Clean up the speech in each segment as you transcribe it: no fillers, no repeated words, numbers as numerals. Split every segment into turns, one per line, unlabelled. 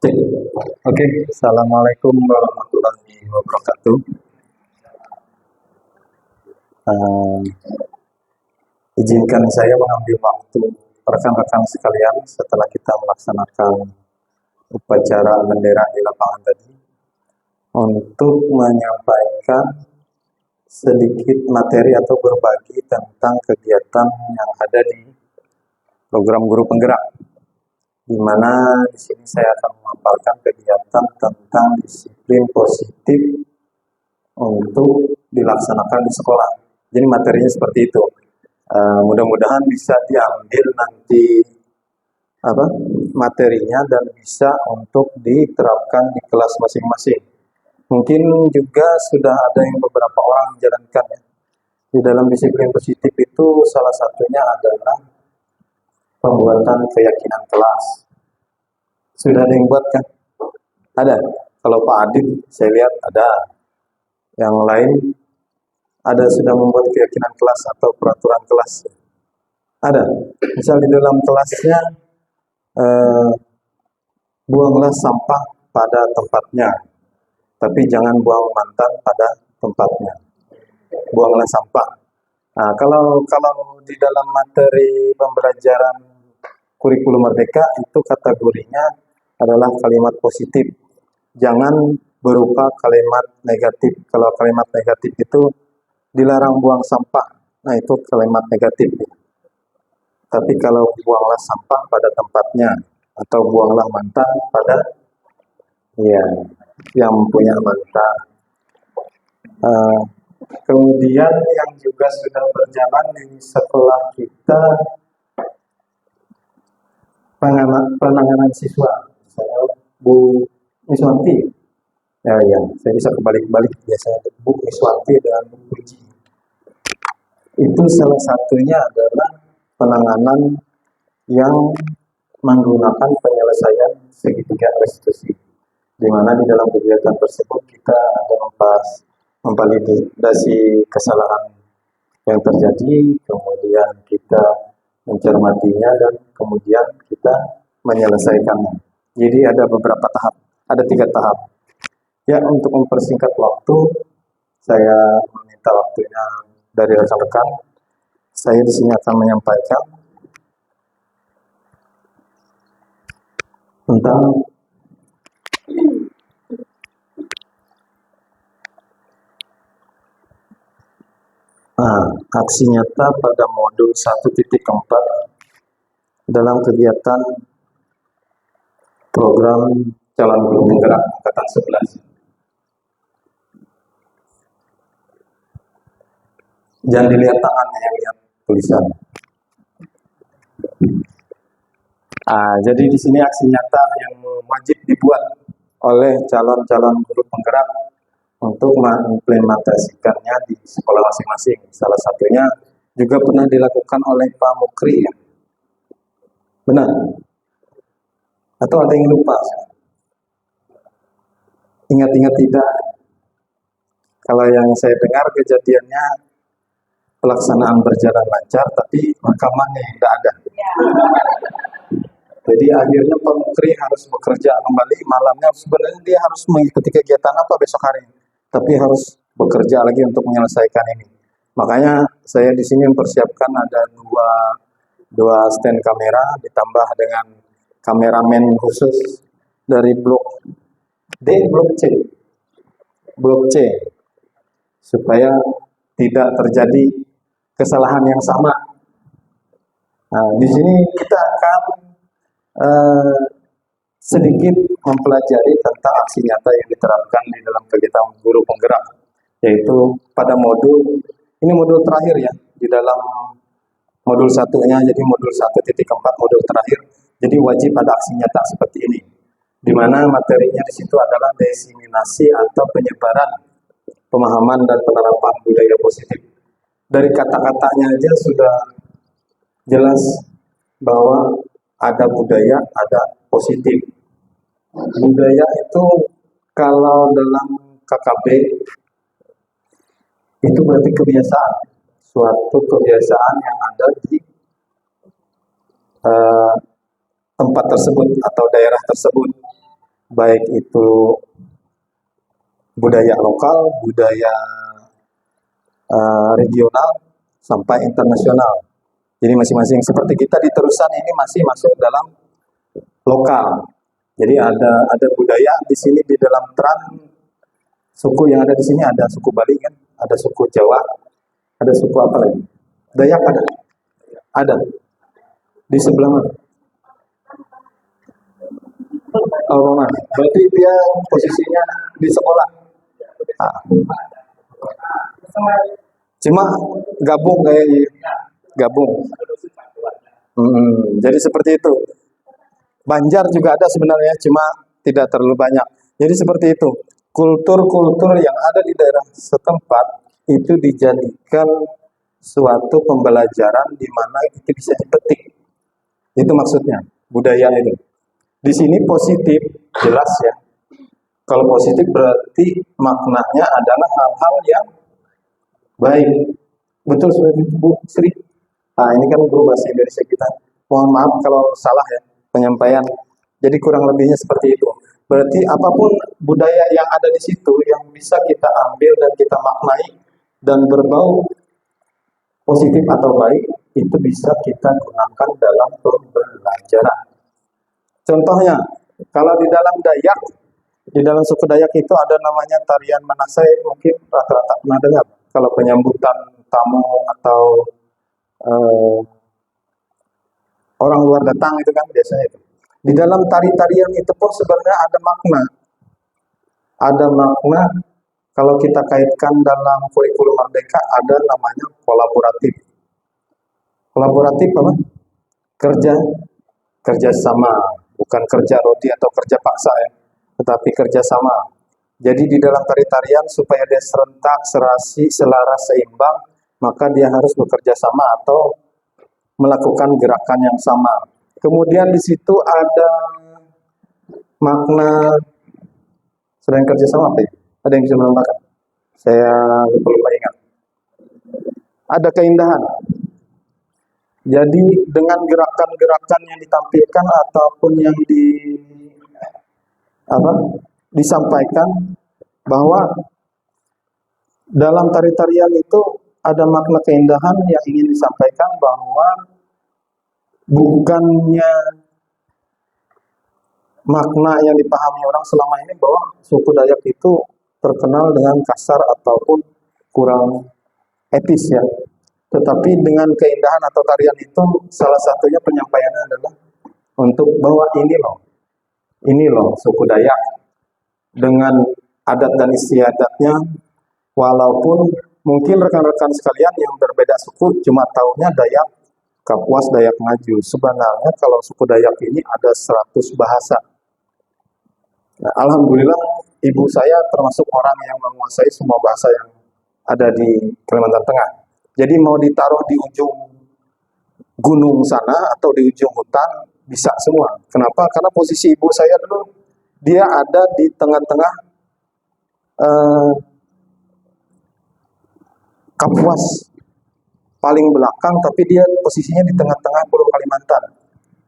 Cek. Oke, Assalamualaikum warahmatullahi wabarakatuh. Eh, izinkan saya mengambil waktu rekan-rekan sekalian setelah kita melaksanakan upacara bendera di lapangan tadi untuk menyampaikan sedikit materi atau berbagi tentang kegiatan yang ada di program guru penggerak, di mana di sini saya akan memaparkan kegiatan tentang disiplin positif untuk dilaksanakan di sekolah. Jadi materinya seperti itu. Mudah-mudahan bisa diambil nanti materinya dan bisa untuk diterapkan di kelas masing-masing. Mungkin juga sudah ada yang beberapa orang menjalankan ya. Di dalam disiplin positif itu salah satunya adalah pembuatan keyakinan kelas. Sudah ada yang buat kan? Ada. Kalau Pak Adit saya lihat ada. Yang lain ada sudah membuat keyakinan kelas atau peraturan kelas. Ada. Misal di dalam kelasnya buanglah sampah pada tempatnya, tapi jangan buang mantan pada tempatnya. Buanglah sampah. Nah, kalau di dalam materi pembelajaran kurikulum Merdeka itu kategorinya adalah kalimat positif. Jangan berupa kalimat negatif. Kalau kalimat negatif itu dilarang buang sampah. Nah, itu kalimat negatif. Tapi kalau buanglah sampah pada tempatnya atau buanglah mantan pada yang punya mantan. Kemudian yang juga sudah berjalan di sekolah kita penanganan siswa. Saya Bu Miswanti. Ya, saya bisa kebalik-balik biasanya Bu Miswanti dengan Bu Puji. Itu salah satunya adalah penanganan yang menggunakan penyelesaian segitiga restitusi, di mana di dalam kegiatan tersebut kita ada memvalidasi kesalahan yang terjadi, kemudian kita mencermatinya dan kemudian kita menyelesaikannya. Jadi ada beberapa tahap, ada 3 tahap. Ya, untuk mempersingkat waktu, saya meminta waktunya dari rekan-rekan. Saya di sini akan menyampaikan tentang aksi nyata pada modul 1.4 dalam kegiatan program calon guru penggerak angkatan 11. Jangan dilihat tangannya, lihat tulisan. Jadi di sini aksi nyata yang wajib dibuat oleh calon-calon guru penggerak untuk mengimplementasikannya di sekolah masing-masing. Salah satunya juga pernah dilakukan oleh Pak Mukri ya. Benar? Atau ada yang lupa? Ingat-ingat tidak? Kalau yang saya dengar kejadiannya pelaksanaan berjalan lancar, tapi rekamannya tidak ada. Jadi akhirnya Pak Mukri harus bekerja kembali malamnya. Sebenarnya dia harus mengikuti kegiatan apa besok hari, tapi harus bekerja lagi untuk menyelesaikan ini. Makanya saya di sini mempersiapkan ada dua stand kamera ditambah dengan kameramen khusus dari blok D, blok C, supaya tidak terjadi kesalahan yang sama. Nah, di sini kita akan sedikit mempelajari tentang aksi nyata yang diterapkan di dalam kegiatan guru penggerak, yaitu pada modul terakhir ya, di dalam modul satunya, jadi modul 1.4 modul terakhir. Jadi wajib ada aksi nyata seperti ini, di mana materinya di situ adalah diseminasi atau penyebaran pemahaman dan penerapan budaya positif. Dari kata-katanya aja sudah jelas bahwa ada budaya, ada positif. Budaya itu kalau dalam KKB itu berarti kebiasaan, suatu kebiasaan yang ada di tempat tersebut atau daerah tersebut. baik itu budaya lokal, budaya regional, sampai internasional. Jadi masing-masing seperti kita di Terusan ini masih masuk dalam lokal. Jadi ada budaya di sini di dalam Tran, suku yang ada di sini ada suku Bali kan, ada suku Jawa, ada suku apa lagi? Dayak ada. Di sebelah mana? Oh, Mas. Berarti dia posisinya di sekolah. Ah. Cuma gabung kayaknya. Gabung. Jadi seperti itu. Banjar juga ada sebenarnya, cuma tidak terlalu banyak. Jadi seperti itu. Kultur-kultur yang ada di daerah setempat itu dijadikan suatu pembelajaran di mana itu bisa dipetik. Itu maksudnya, budaya itu. Di sini positif, jelas ya. Kalau positif berarti maknanya adalah hal-hal yang baik. Betul, Bu Sri? Nah, ini kan guru bahasa Indonesia kita. Mohon maaf kalau salah ya penyampaian. Jadi kurang lebihnya seperti itu. Berarti apapun budaya yang ada di situ yang bisa kita ambil dan kita maknai dan berbau positif atau baik, itu bisa kita gunakan dalam pembelajaran. Contohnya, kalau di dalam Dayak, di dalam suku Dayak itu ada namanya tarian Manasai, mungkin rata-rata pernah dengar. Kalau penyambutan tamu atau orang luar datang itu kan biasanya itu. Di dalam tari-tarian itu pun sebenarnya ada makna. Ada makna kalau kita kaitkan dalam kurikulum Merdeka ada namanya kolaboratif. Kolaboratif apa? Kerja sama, bukan kerja roti atau kerja paksa ya, tetapi kerja sama. Jadi di dalam tari-tarian supaya dia serentak, serasi, selaras, seimbang, maka dia harus bekerja sama atau melakukan gerakan yang sama. Kemudian di situ ada makna selain kerja sama apa ya? Ada yang bisa menambahkan? Saya lupa ingat. Ada keindahan. Jadi dengan gerakan-gerakan yang ditampilkan ataupun yang disampaikan bahwa dalam tari-tarian itu ada makna keindahan yang ingin disampaikan bahwa bukannya makna yang dipahami orang selama ini bahwa suku Dayak itu terkenal dengan kasar ataupun kurang etis ya. Tetapi dengan keindahan atau tarian itu salah satunya penyampaiannya adalah untuk bahwa ini loh suku Dayak dengan adat dan istiadatnya, walaupun mungkin rekan-rekan sekalian yang berbeda suku cuma taunya Dayak Kapuas, Dayak Ngaju. Sebenarnya kalau suku Dayak ini ada 100 bahasa. Nah, alhamdulillah ibu saya termasuk orang yang menguasai semua bahasa yang ada di Kalimantan Tengah. Jadi mau ditaruh di ujung gunung sana atau di ujung hutan bisa semua. Kenapa? Karena posisi ibu saya dulu dia ada di tengah-tengah Kapuas paling belakang, tapi dia posisinya di tengah-tengah Pulau Kalimantan.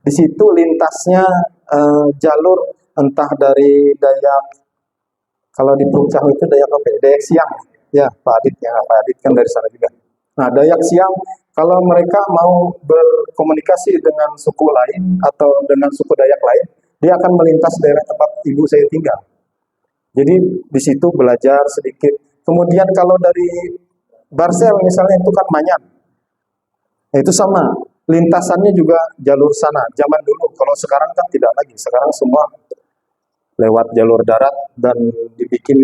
Di situ lintasnya jalur entah dari Dayak, kalau di Pulau Cahu itu Dayak apa? Dayak Siang, ya Pak Adit ya, Pak Adit kan dari sana juga. Nah Dayak Siang, kalau mereka mau berkomunikasi dengan suku lain atau dengan suku Dayak lain, dia akan melintas daerah tempat ibu saya tinggal. Jadi di situ belajar sedikit. Kemudian kalau dari Barsel misalnya itu kan Manyan. Itu sama, lintasannya juga jalur sana. Zaman dulu, kalau sekarang kan tidak lagi. Sekarang semua lewat jalur darat dan dibikin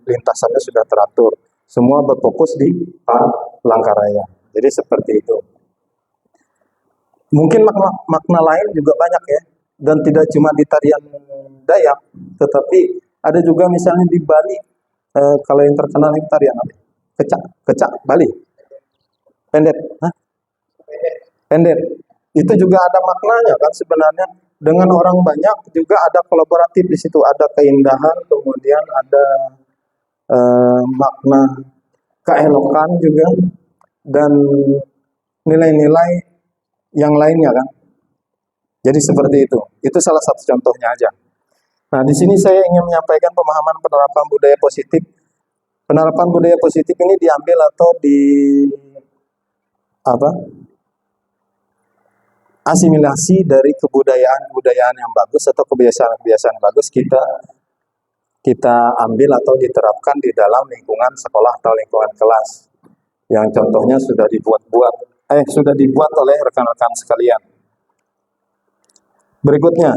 lintasannya sudah teratur. Semua berfokus di Palangkaraya. Jadi seperti itu. Mungkin makna lain juga banyak ya. Dan tidak cuma di tarian Dayak, tetapi ada juga misalnya di Bali. Kalau yang terkenal itu tarian apa? Kecak Bali. Pendet. Pendet. Itu juga ada maknanya kan sebenarnya. Dengan orang banyak juga ada kolaboratif di situ. Ada keindahan, kemudian ada makna keelokan juga. Dan nilai-nilai yang lainnya kan. Jadi seperti itu. Itu salah satu contohnya aja. Nah, di sini saya ingin menyampaikan pemahaman penerapan budaya positif. Penerapan budaya positif ini diambil atau di apa? Asimilasi dari kebudayaan-kebudayaan yang bagus atau kebiasaan-kebiasaan bagus kita ambil atau diterapkan di dalam lingkungan sekolah atau lingkungan kelas. Yang contohnya sudah dibuat oleh rekan-rekan sekalian. Berikutnya,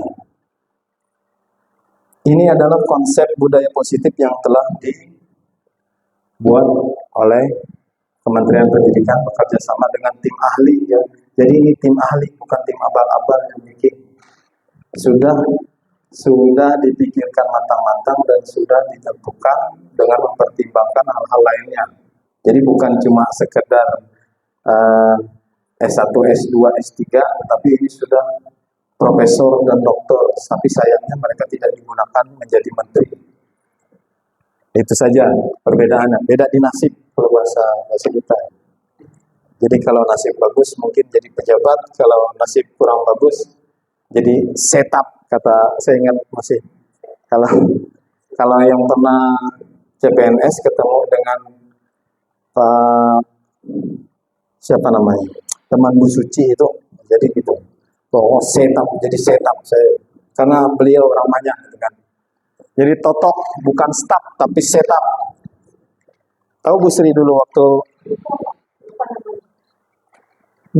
ini adalah konsep budaya positif yang telah dibuat oleh Kementerian Pendidikan bekerja sama dengan tim ahli ya. Jadi ini tim ahli, bukan tim abal-abal yang bikin. Sudah dipikirkan matang-matang dan sudah ditentukan dengan mempertimbangkan hal-hal lainnya. Jadi bukan cuma sekedar S1, S2, S3, tetapi ini sudah profesor dan doktor, tapi sayangnya mereka tidak digunakan menjadi menteri. Itu saja perbedaannya, beda di nasib kalau bahasa kita. Jadi kalau nasib bagus mungkin jadi pejabat, kalau nasib kurang bagus jadi setup, kata saya ingat masih. Kalau yang pernah CPNS ketemu dengan Pak siapa namanya, teman Bu Suci itu, jadi gitu. Oh, jadi setup saya, karena beliau orang banyak gitu kan. Jadi totok bukan staff tapi setup. Tahu Bu Sri dulu waktu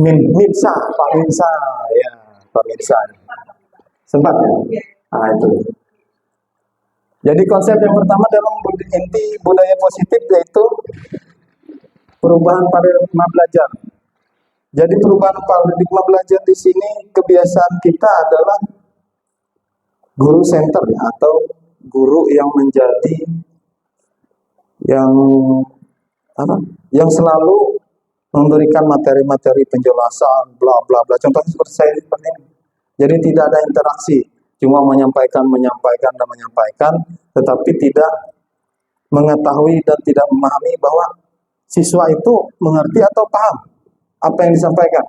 Pak Minsa, ya Pak Minsa. Sempat ya? Nah itu. Jadi konsep yang pertama dalam inti budaya positif yaitu perubahan paradigma belajar. Jadi perubahan paradigma belajar di sini kebiasaan kita adalah guru center ya, atau guru yang menjadi yang selalu memberikan materi-materi penjelasan bla bla bla. Contohnya seperti saya seperti ini. Jadi tidak ada interaksi, cuma menyampaikan, tetapi tidak mengetahui dan tidak memahami bahwa siswa itu mengerti atau paham apa yang disampaikan.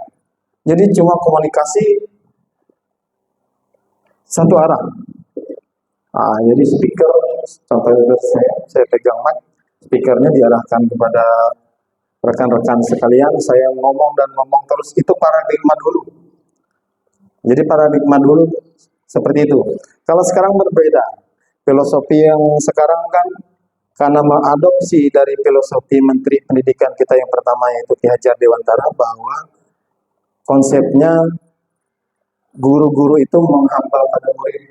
Jadi cuma komunikasi satu arah. Nah, jadi speaker, sampai saya pegang mic, speakernya diarahkan kepada rekan-rekan sekalian, saya ngomong terus, itu paradigma dulu. Jadi paradigma dulu seperti itu. Kalau sekarang berbeda. Filosofi yang sekarang kan karena mengadopsi dari filosofi Menteri Pendidikan kita yang pertama yaitu Ki Hajar Dewantara, bahwa konsepnya guru-guru itu menghamba pada murid.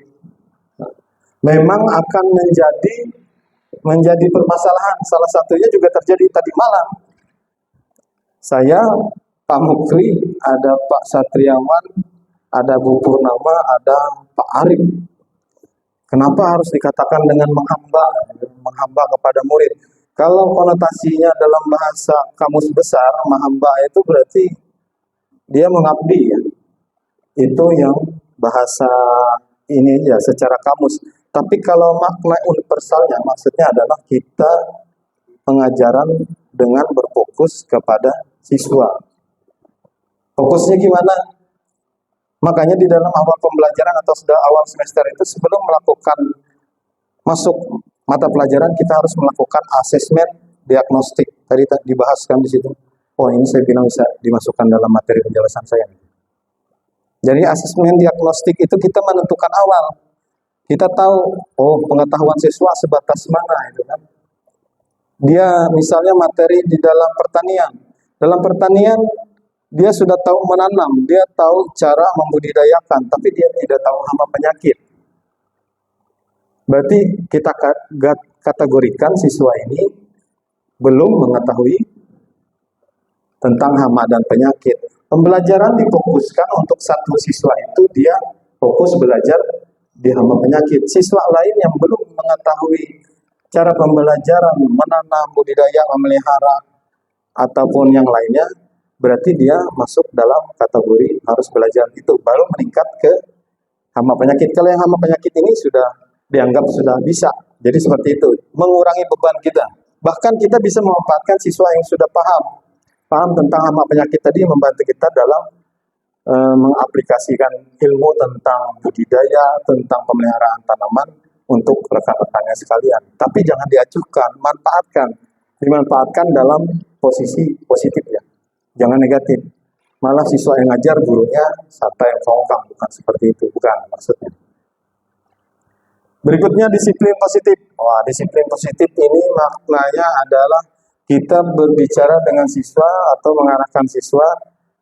Memang akan menjadi permasalahan. Salah satunya juga terjadi tadi malam. Saya, Pak Mukri, ada Pak Satriawan, ada Bu Purnama, ada Pak Arif. Kenapa harus dikatakan dengan menghamba kepada murid? Kalau konotasinya dalam bahasa kamus besar, menghamba itu berarti dia mengabdi ya. Itu yang bahasa ini ya secara kamus. Tapi kalau makna universalnya maksudnya adalah kita pengajaran dengan berfokus kepada siswa. Fokusnya gimana? Makanya di dalam awal pembelajaran atau sudah awal semester itu sebelum melakukan masuk mata pelajaran kita harus melakukan asesmen diagnostik. Tadi dibahaskan di situ. Oh, ini saya bilang bisa dimasukkan dalam materi penjelasan saya. Jadi asesmen diagnostik itu kita menentukan awal. Kita tahu, oh pengetahuan siswa sebatas mana itu kan. Dia misalnya materi di dalam pertanian. Dalam pertanian dia sudah tahu menanam, dia tahu cara membudidayakan, tapi dia tidak tahu hama penyakit. Berarti kita kategorikan siswa ini belum mengetahui tentang hama dan penyakit. Pembelajaran difokuskan untuk satu siswa itu dia fokus belajar di hama penyakit. Siswa lain yang belum mengetahui cara pembelajaran menanam, budidaya, memelihara, ataupun yang lainnya, berarti dia masuk dalam kategori harus belajar itu, baru meningkat ke hama penyakit. Kalau yang hama penyakit ini sudah dianggap sudah bisa. Jadi seperti itu, mengurangi beban kita. Bahkan kita bisa memanfaatkan siswa yang sudah paham tentang hama penyakit tadi, membantu kita dalam mengaplikasikan ilmu tentang budidaya, tentang pemeliharaan tanaman untuk rekan-rekannya sekalian. Tapi jangan diacuhkan, manfaatkan. Dimanfaatkan dalam posisi positif ya. Jangan negatif. Malah siswa yang ngajar, gurunya sampai yang songkang, bukan seperti itu, bukan maksudnya. Berikutnya disiplin positif. Wah, disiplin positif ini maknanya adalah kita berbicara dengan siswa atau mengarahkan siswa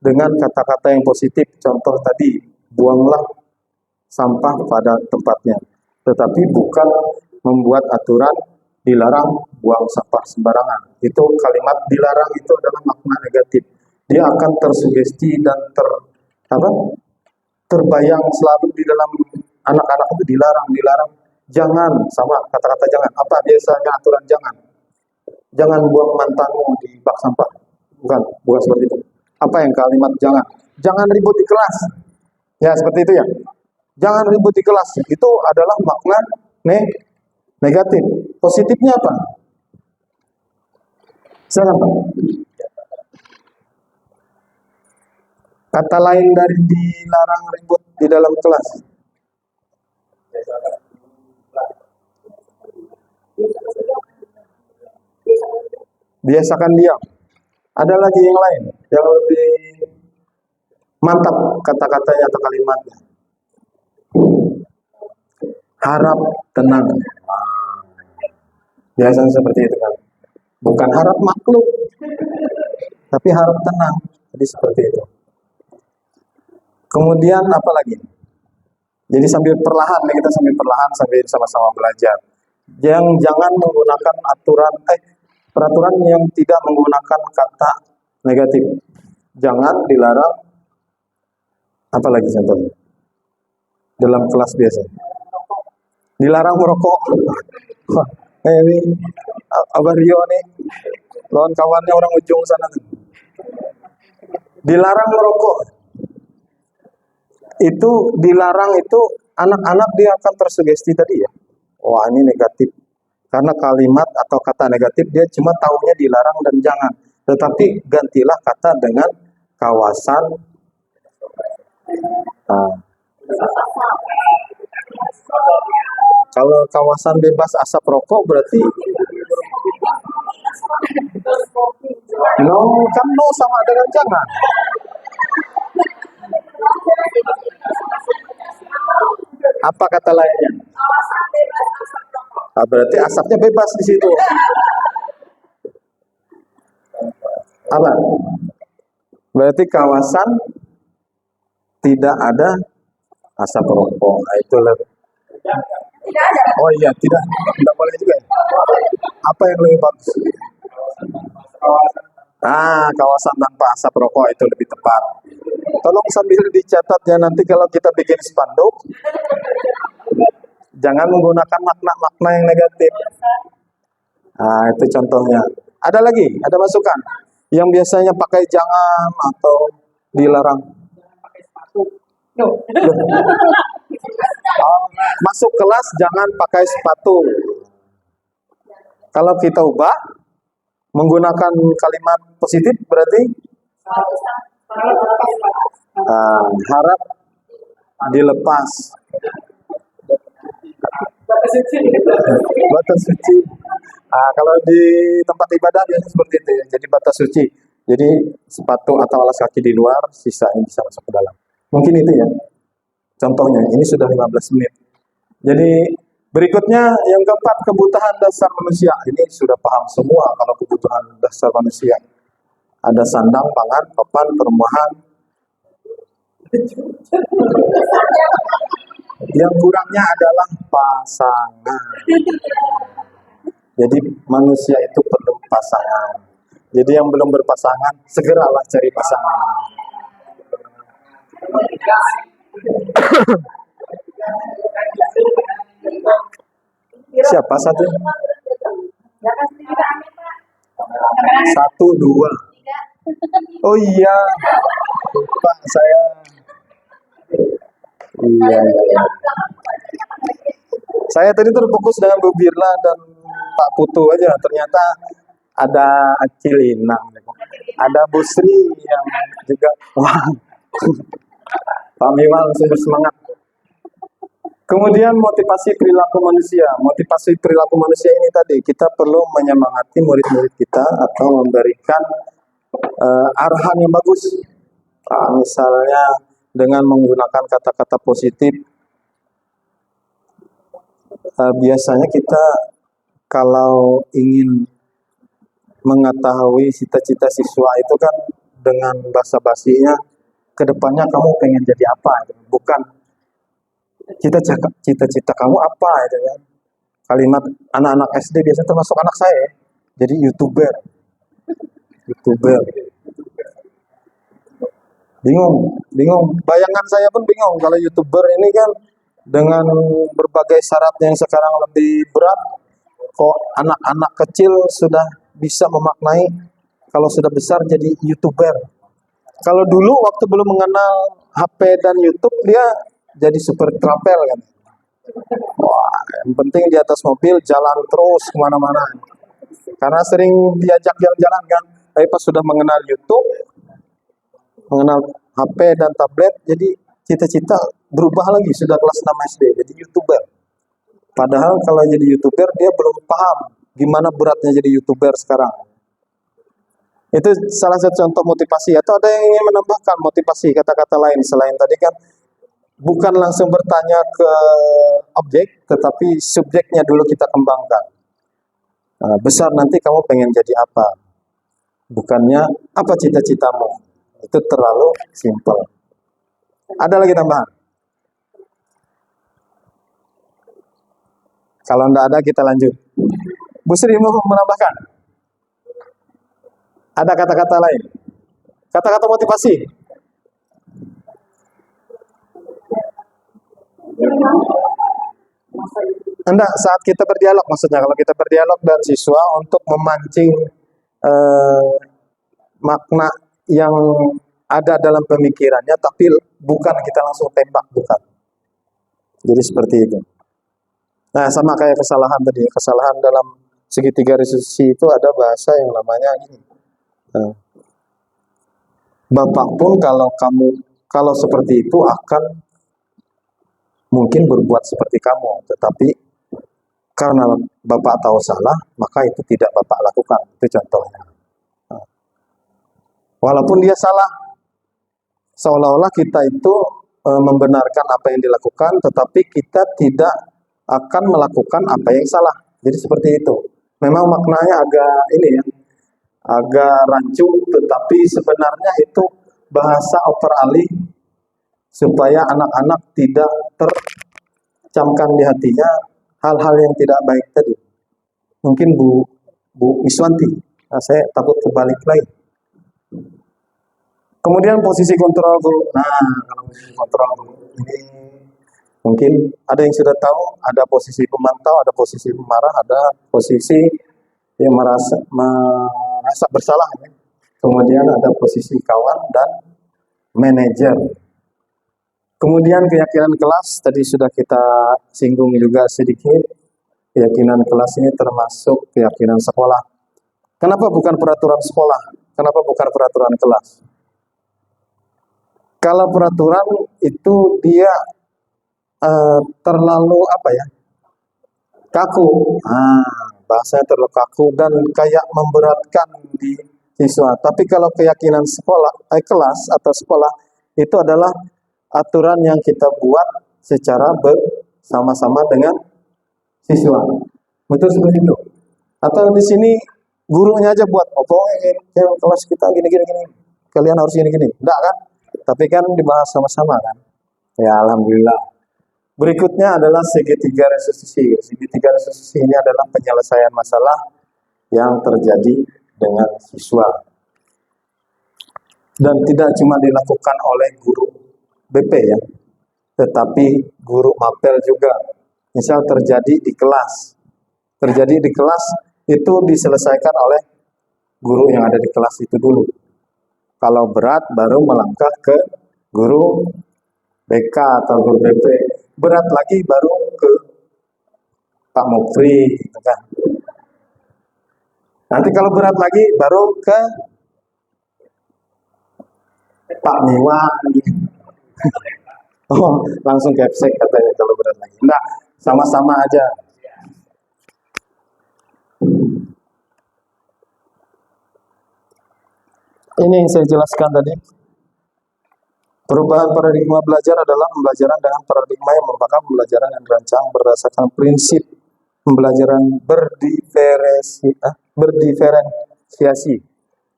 dengan kata-kata yang positif. Contoh tadi, buanglah sampah pada tempatnya. Tetapi bukan membuat aturan dilarang buang sampah sembarangan. Itu kalimat dilarang itu adalah makna negatif. Dia akan tersugesti dan terbayang selalu di dalam anak-anak itu dilarang. Jangan, sama kata-kata jangan. Apa biasanya aturan jangan? Jangan buang mantanmu di bak sampah. Bukan seperti itu. Apa yang kalimat jangan? Jangan ribut di kelas. Ya, seperti itu ya. Jangan ribut di kelas. Itu adalah makna negatif. Positifnya apa? Silakan, Pak. Kata lain dari dilarang ribut di dalam kelas. Biasakan diam. Ada lagi yang lain yang lebih mantap kata-katanya atau kalimatnya. Harap tenang. Biasanya seperti itu kan. Bukan harap makhluk, tapi harap tenang. Jadi seperti itu. Kemudian apa lagi? Jadi sambil perlahan, kita sambil sama-sama belajar. Jangan menggunakan peraturan yang tidak menggunakan kata negatif. Jangan dilarang. Apa lagi contohnya? Dalam kelas biasa. Dilarang merokok. Ini Abah Rio nih, lawan kawannya orang ujung sana. Dilarang merokok. Itu dilarang itu anak-anak dia akan tersugesti tadi ya. Wah, ini negatif. Karena kalimat atau kata negatif dia cuma taunya dilarang dan jangan. Tetapi gantilah kata dengan kawasan. Kalau kawasan bebas asap rokok berarti no sama dengan jangan. Apa kata lainnya? Berarti asapnya bebas di situ. Apa? Berarti kawasan tidak ada asap rokok. Nah, itu lebih. Oh iya, tidak boleh juga. Apa yang lebih bagus? Kawasan tanpa asap rokok itu lebih tepat. Tolong sambil dicatat ya, nanti kalau kita bikin spanduk, jangan menggunakan makna-makna yang negatif. Itu contohnya. Ada lagi? Ada masukan? Yang biasanya pakai jangan atau dilarang. Masuk kelas jangan pakai sepatu. Kalau kita ubah menggunakan kalimat positif berarti harap dilepas. Batas suci. Kalau di tempat ibadah biasanya seperti itu ya. Jadi batas suci. Jadi sepatu atau alas kaki di luar, sisanya bisa masuk ke dalam. Mungkin itu ya. Contohnya, ini sudah 15 menit. Jadi berikutnya yang keempat, kebutuhan dasar manusia. Ini sudah paham semua kalau kebutuhan dasar manusia. Ada sandang, pangan, papan, perumahan. Yang kurangnya adalah pasangan. Jadi manusia itu perlu pasangan. Jadi yang belum berpasangan, segeralah cari pasangan. Siapa satu? 1, 2. Oh iya, Pak saya. Iya. Saya tadi terfokus dengan Bu Birla dan Pak Putu aja. Ternyata ada Cilina, ada Bu Sri yang juga. Wah, Pak Miwal langsung bersemangat. Kemudian motivasi perilaku manusia. Motivasi perilaku manusia ini tadi, kita perlu menyemangati murid-murid kita atau memberikan arahan yang bagus. Misalnya dengan menggunakan kata-kata positif. Biasanya kita kalau ingin mengetahui cita-cita siswa itu kan dengan basa-basinya, kedepannya kamu pengen jadi apa, bukan cita-cita kamu apa itu kan. Kalimat anak-anak SD biasanya termasuk anak saya, jadi youtuber. Bingung. Bayangan saya pun bingung kalau youtuber ini kan dengan berbagai syarat yang sekarang lebih berat, kok anak-anak kecil sudah bisa memaknai kalau sudah besar jadi youtuber. Kalau dulu waktu belum mengenal HP dan YouTube, dia jadi super travel kan. Wah, yang penting di atas mobil jalan terus kemana-mana. Karena sering diajak jalan-jalan kan. Tapi pas sudah mengenal YouTube, mengenal HP dan tablet, jadi cita-cita berubah lagi. Sudah kelas 6 SD, jadi YouTuber. Padahal kalau jadi YouTuber, dia belum paham gimana beratnya jadi YouTuber sekarang. Itu salah satu contoh motivasi. Atau ada yang ingin menambahkan motivasi, kata-kata lain selain tadi kan, bukan langsung bertanya ke objek, tetapi subjeknya dulu kita kembangkan. Besar nanti kamu pengen jadi apa? Bukannya apa cita-citamu. Itu terlalu simpel. Ada lagi tambahan? Kalau tidak ada, kita lanjut. Bu Sri mau menambahkan? Ada kata-kata lain? Kata-kata motivasi? Enggak, saat kita berdialog maksudnya. Kalau kita berdialog dengan siswa untuk memancing makna yang ada dalam pemikirannya, tapi bukan kita langsung tembak, bukan. Jadi seperti itu. Nah, sama kayak kesalahan tadi. Kesalahan dalam segitiga restitusi itu ada bahasa yang namanya ini. Bapak pun kalau seperti itu akan mungkin berbuat seperti kamu, tetapi karena Bapak tahu salah, maka itu tidak Bapak lakukan. Itu contohnya. Walaupun dia salah, seolah-olah kita itu membenarkan apa yang dilakukan, tetapi kita tidak akan melakukan apa yang salah. Jadi seperti itu. Memang maknanya agak ini ya, agak rancu, tetapi sebenarnya itu bahasa oper alih supaya anak-anak tidak tercamkan di hatinya hal-hal yang tidak baik tadi. Mungkin Bu Iswanti, saya takut kebalik lagi. Kemudian posisi kontrol guru. Nah, kalau posisi kontrol guru ini mungkin ada yang sudah tahu, ada posisi pemantau, ada posisi pemarah, ada posisi yang merasa bersalah. Ya. Kemudian ada posisi kawan dan manajer. Kemudian keyakinan kelas, tadi sudah kita singgung juga sedikit. Keyakinan kelas ini termasuk keyakinan sekolah. Kenapa bukan peraturan sekolah? Kenapa bukan peraturan kelas? Kalau peraturan itu dia terlalu kaku. Bahasanya terlalu kaku dan kayak memberatkan di siswa. Tapi kalau keyakinan kelas atau sekolah itu adalah aturan yang kita buat secara bersama-sama dengan siswa. Betul seperti itu. Atau di sini gurunya aja buat, kelas kita gini. Kalian harus gini. Enggak kan? Tapi kan dibahas sama-sama kan. Ya alhamdulillah. Berikutnya adalah segitiga restitusi. Segitiga restitusi ini adalah penyelesaian masalah yang terjadi dengan siswa. Dan tidak cuma dilakukan oleh guru BP ya, tetapi guru mapel juga. Misal terjadi di kelas. Terjadi di kelas itu diselesaikan oleh guru yang ada di kelas itu dulu. Kalau berat baru melangkah ke guru BK atau guru BP. Berat lagi baru ke Pak Mufri gitu kan. Nanti kalau berat lagi baru ke Pak Miwan gitu. Langsung capsek katanya kalau berat lagi. Enggak, sama-sama aja. Ini yang saya jelaskan tadi. Perubahan paradigma belajar adalah pembelajaran dengan paradigma yang merupakan pembelajaran yang dirancang berdasarkan prinsip pembelajaran berdiferensiasi.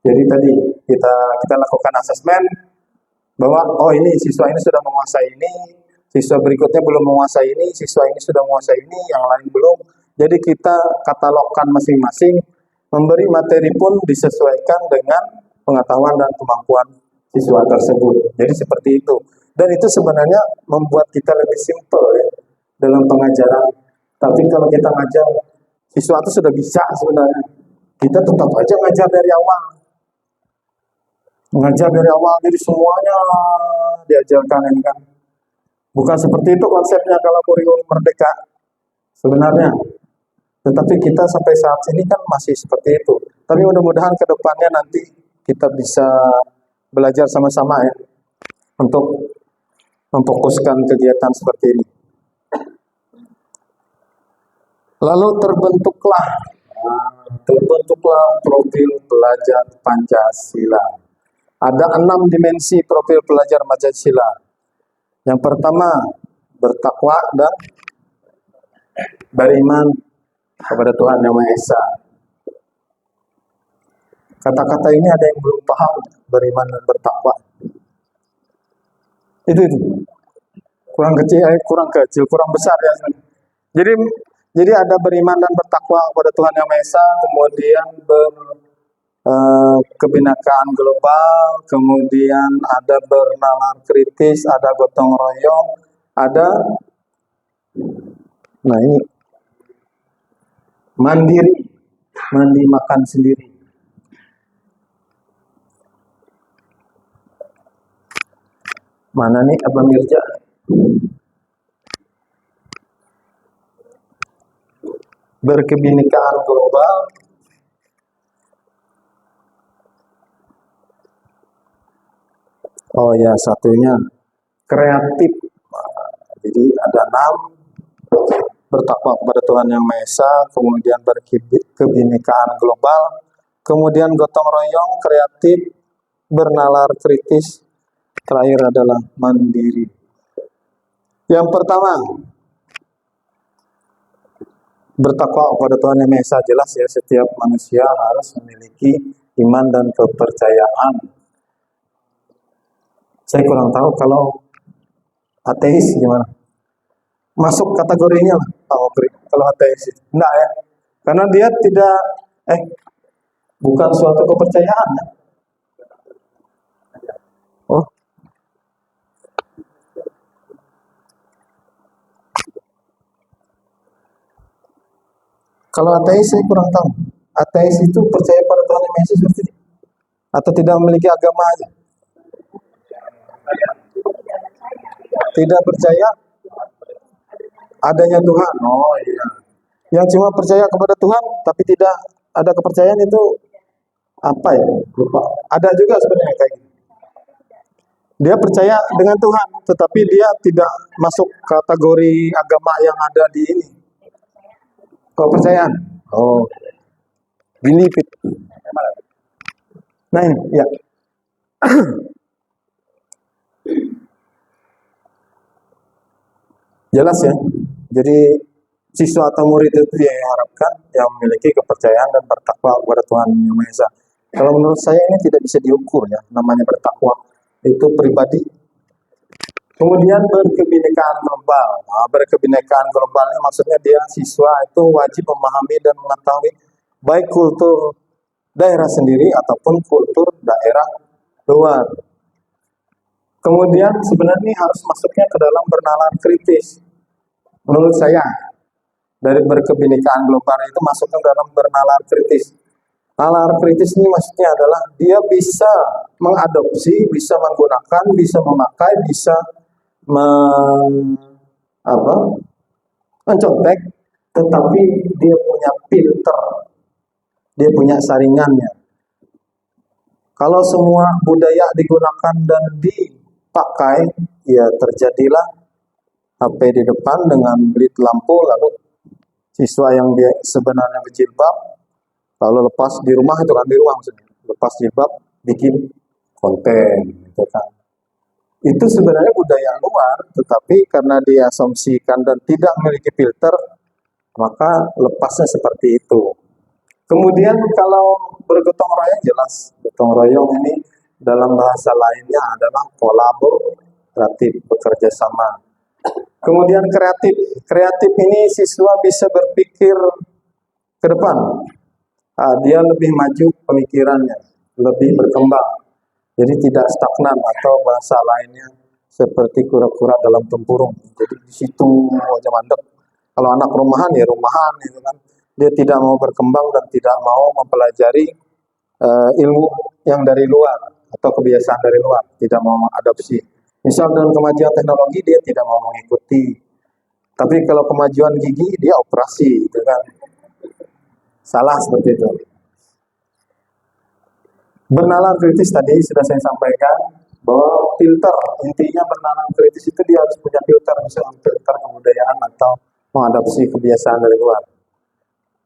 Jadi tadi kita lakukan asesmen bahwa oh ini siswa ini sudah menguasai ini, siswa berikutnya belum menguasai ini, siswa ini sudah menguasai ini, yang lain belum. Jadi kita katalogkan masing-masing, memberi materi pun disesuaikan dengan pengetahuan dan kemampuan siswa tersebut. Jadi seperti itu. Dan itu sebenarnya membuat kita lebih simpel ya dalam pengajaran. Tapi kalau kita ngajar siswa itu sudah bisa sebenarnya, kita tetap aja ngajar dari awal. Mengajar dari awal, jadi semuanya diajarkan ini kan. Bukan seperti itu konsepnya kalau kurikulum merdeka sebenarnya. Tetapi kita sampai saat ini kan masih seperti itu. Tapi mudah-mudahan ke depannya nanti kita bisa belajar sama-sama ya untuk memfokuskan kegiatan seperti ini. Lalu terbentuklah profil pelajar Pancasila. Ada 6 dimensi profil pelajar Pancasila. Yang pertama, bertakwa dan beriman kepada Tuhan Yang Maha Esa. Kata-kata ini ada yang belum paham, beriman dan bertakwa. Itu. Kurang kecil, kurang besar ya. Jadi ada beriman dan bertakwa kepada Tuhan Yang Maha Esa, kemudian kebinakaan global, kemudian ada bernalar kritis, ada gotong royong, ada ini mandiri, mandi makan sendiri. Mana nih Abang Mirja? Berkebinekaan global, oh ya satunya kreatif. Jadi ada 6, bertakwa kepada Tuhan Yang Maha Esa, kemudian berkebinekaan global, kemudian gotong royong, kreatif, bernalar kritis, terakhir adalah mandiri. Yang pertama, bertakwa kepada Tuhan Yang Maha Esa, jelas ya, setiap manusia harus memiliki iman dan kepercayaan. Saya kurang tahu kalau ateis gimana. Masuk kategorinya lah, kalau ateis. Enggak ya. Karena dia tidak bukan suatu kepercayaan. Oh. Kalau ateis saya kurang tahu. Ateis itu percaya pada Tuhan Yang Maha Esa seperti itu, atau tidak memiliki agama aja? Tidak percaya adanya Tuhan. Oh iya. Yang cuma percaya kepada Tuhan tapi tidak ada kepercayaan itu apa ya? Lupa. Ada juga sebenarnya kayak gitu. Dia percaya dengan Tuhan tetapi dia tidak masuk kategori agama yang ada di ini. Kepercayaan. Oh. Believe it. Nah, ini, ya. Jelas ya. Jadi siswa atau murid itu diharapkan yang memiliki kepercayaan dan bertakwa kepada Tuhan Yang Maha Esa. Kalau menurut saya ini tidak bisa diukur ya, namanya bertakwa itu pribadi. Kemudian berkebinekaan global. Nah, berkebinekaan global ini maksudnya dia siswa itu wajib memahami dan mengetahui baik kultur daerah sendiri ataupun kultur daerah luar. Kemudian sebenarnya ini harus masuknya ke dalam bernalar kritis. Menurut saya, dari berkebinekaan global itu masuk ke dalam bernalar kritis. Nalar kritis ini maksudnya adalah dia bisa mengadopsi, bisa menggunakan, bisa memakai, bisa mencontek, tetapi dia punya filter, dia punya saringannya. Kalau semua budaya digunakan dan dipakai, ya terjadilah HP di depan dengan blit lampu, lalu siswa yang dia sebenarnya berjilbab, lalu lepas di rumah itu kan, di rumah maksudnya, lepas jilbab bikin konten gitu kan. Itu sebenarnya budaya luar, tetapi karena diasumsikan dan tidak memiliki filter, maka lepasnya seperti itu. Kemudian kalau bergotong royong, jelas gotong royong ini dalam bahasa lainnya adalah kolaboratif, bekerja sama. Kemudian kreatif. Kreatif ini siswa bisa berpikir ke depan. Dia lebih maju pemikirannya, lebih berkembang. Jadi tidak stagnan atau bahasa lainnya seperti kura-kura dalam tempurung. Jadi di situ aja mandek. Kalau anak rumahan ya rumahan gitu kan. Dia tidak mau berkembang dan tidak mau mempelajari ilmu yang dari luar atau kebiasaan dari luar, tidak mau mengadopsi. Misal dalam kemajuan teknologi dia tidak mau mengikuti. Tapi kalau kemajuan gigi dia operasi, gitu kan. Salah seperti itu. Bernalar kritis tadi sudah saya sampaikan bahwa filter, intinya bernalar kritis itu dia harus punya filter, misalnya filter kebudayaan atau mengadopsi kebiasaan dari luar.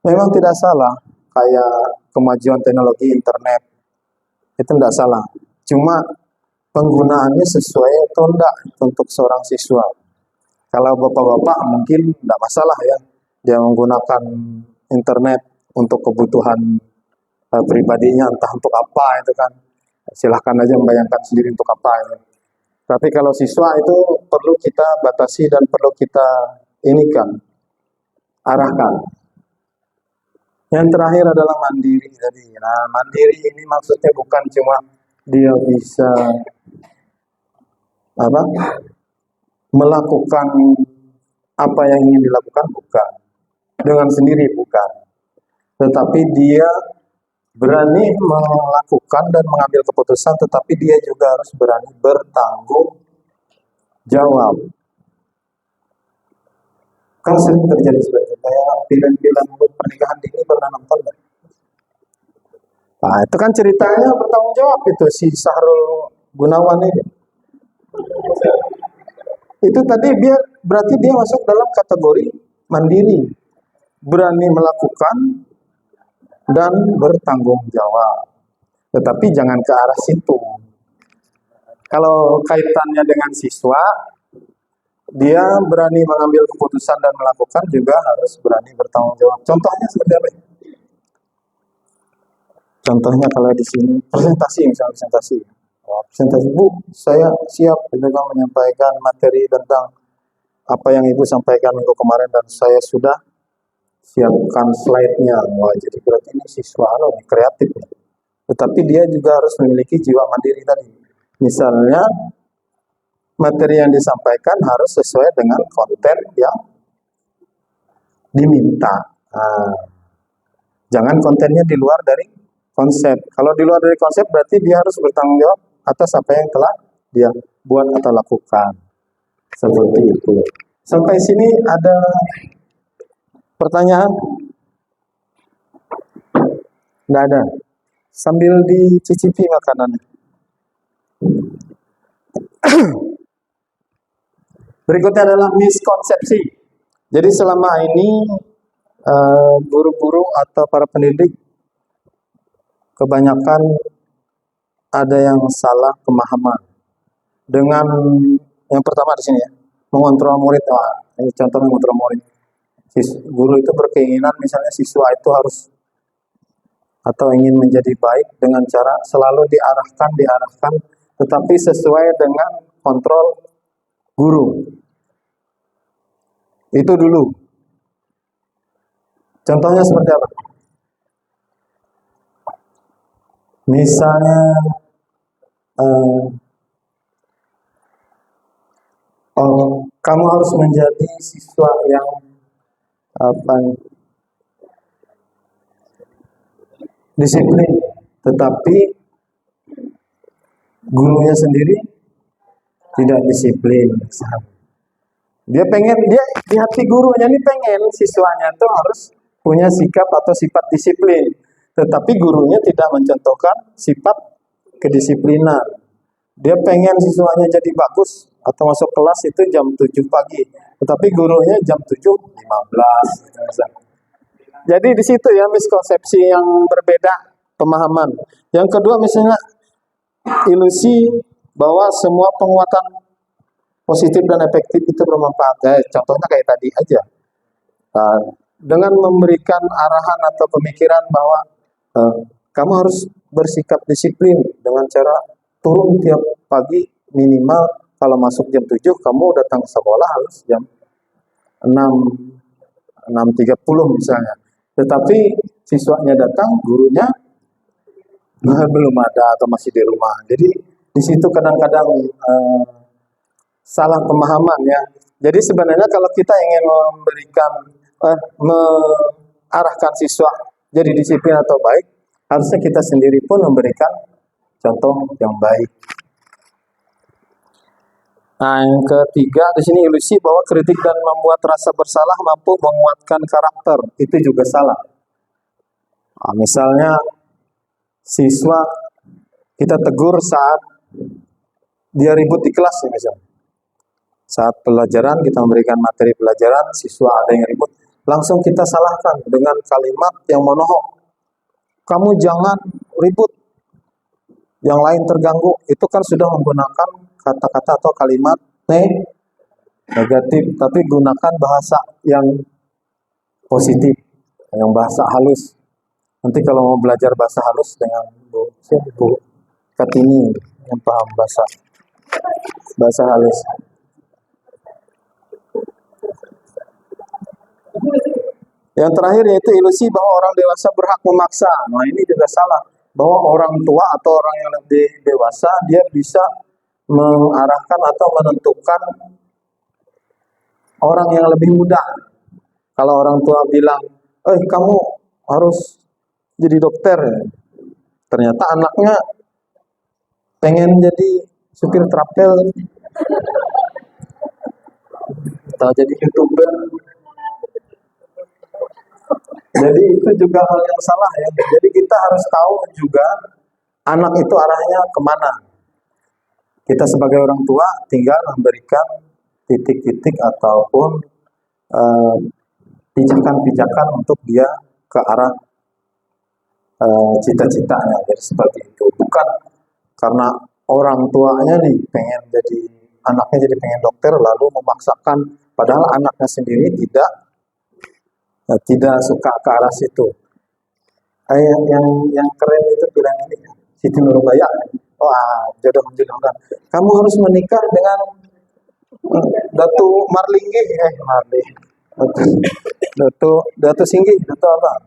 Memang tidak salah, kayak kemajuan teknologi internet, itu tidak salah. Cuma penggunaannya sesuai atau enggak untuk seorang siswa. Kalau bapak-bapak mungkin tidak masalah ya, dia menggunakan internet untuk kebutuhan pribadinya, entah untuk apa itu kan. Silahkan aja membayangkan sendiri untuk apa itu. Tapi kalau siswa itu perlu kita batasi dan perlu kita arahkan. Yang terakhir adalah mandiri tadi. Nah, mandiri ini maksudnya bukan cuma dia bisa melakukan apa yang ingin dilakukan, bukan. Dengan sendiri, bukan. Tetapi dia berani melakukan dan mengambil keputusan, tetapi dia juga harus berani bertanggung jawab. Kan sering terjadi seperti itu. Kayak film-film pernikahan dini pernah nonton nggak? Nah, itu kan ceritanya bertanggung jawab itu si Sahrul Gunawan ini. Itu tadi berarti dia masuk dalam kategori mandiri, berani melakukan dan bertanggung jawab. Tetapi jangan ke arah situ. Kalau kaitannya dengan siswa, dia berani mengambil keputusan dan melakukan, juga harus berani bertanggung jawab. Contohnya seperti apa? Contohnya kalau di sini presentasi, misalnya presentasi. Presentasi, Bu, saya siap dengan menyampaikan materi tentang apa yang Ibu sampaikan minggu kemarin dan saya sudah siapkan slide-nya. Wah, jadi berarti ini siswa kreatif. Tetapi dia juga harus memiliki jiwa mandiri tadi. Misalnya, materi yang disampaikan harus sesuai dengan konten yang diminta. Jangan kontennya di luar dari konsep. Kalau di luar dari konsep berarti dia harus bertanggung jawab atas apa yang telah dia buat atau lakukan. Seperti itu. Sampai sini ada pertanyaan? Nggak ada. Sambil dicicipi makanannya. Berikutnya adalah miskonsepsi. Jadi selama ini guru-guru atau para pendidik kebanyakan ada yang salah pemahaman dengan yang pertama di sini ya, mengontrol murid. Ini contoh mengontrol murid. Guru itu berkeinginan misalnya siswa itu harus atau ingin menjadi baik dengan cara selalu diarahkan, tetapi sesuai dengan kontrol guru. Itu dulu. Contohnya seperti apa? Misalnya kamu harus menjadi siswa yang disiplin, tetapi gurunya sendiri tidak disiplin. Dia di hati gurunya ini pengen siswanya itu harus punya sikap atau sifat disiplin, tetapi gurunya tidak mencontohkan sifat kedisiplinan. Dia pengen siswanya jadi bagus atau masuk kelas itu jam 7 pagi, tetapi gurunya jam 7.15. Jadi di situ ya miskonsepsi yang berbeda pemahaman. Yang kedua misalnya ilusi bahwa semua penguatan positif dan efektif itu bermanfaat. Contohnya kayak tadi aja. Dengan memberikan arahan atau pemikiran bahwa kamu harus bersikap disiplin dengan cara turun tiap pagi minimal kalau masuk jam 7 kamu datang ke sekolah harus jam 6.30 misalnya. Tetapi siswanya datang, gurunya belum ada atau masih di rumah. Jadi di situ kadang-kadang salah pemahaman ya. Jadi sebenarnya kalau kita ingin memberikan mengarahkan siswa jadi disiplin atau baik, harusnya kita sendiri pun memberikan contoh yang baik. Nah, yang ketiga di sini ilusi bahwa kritik dan membuat rasa bersalah mampu menguatkan karakter. Itu juga salah. Nah, misalnya siswa kita tegur saat dia ribut di kelas ya misalnya. Saat pelajaran kita memberikan materi pelajaran, siswa ada yang ribut, langsung kita salahkan dengan kalimat yang monohok. Kamu jangan ribut, yang lain terganggu. Itu kan sudah menggunakan kata-kata atau kalimat negatif, tapi gunakan bahasa yang positif, yang bahasa halus. Nanti kalau mau belajar bahasa halus dengan Bu Kartini yang paham bahasa halus. Yang terakhir yaitu ilusi bahwa orang dewasa berhak memaksa. Nah ini juga salah. Bahwa orang tua atau orang yang lebih dewasa dia bisa mengarahkan atau menentukan orang yang lebih muda. Kalau orang tua bilang, kamu harus jadi dokter. Ternyata anaknya pengen jadi supir trapel atau jadi YouTuber. Jadi itu juga hal yang salah ya. Jadi kita harus tahu juga anak itu arahnya kemana. Kita sebagai orang tua tinggal memberikan titik-titik ataupun pijakan-pijakan untuk dia ke arah cita-citanya. Jadi seperti itu. Bukan karena orang tuanya nih pengen jadi anaknya jadi pengen dokter lalu memaksakan padahal anaknya sendiri tidak suka ke arah situ. Yang keren itu bilang ini Siti Nurbaya. Jodoh menjodohkan. Kamu harus menikah dengan Datu Marlinggi, Datu Singgi, Datu apa?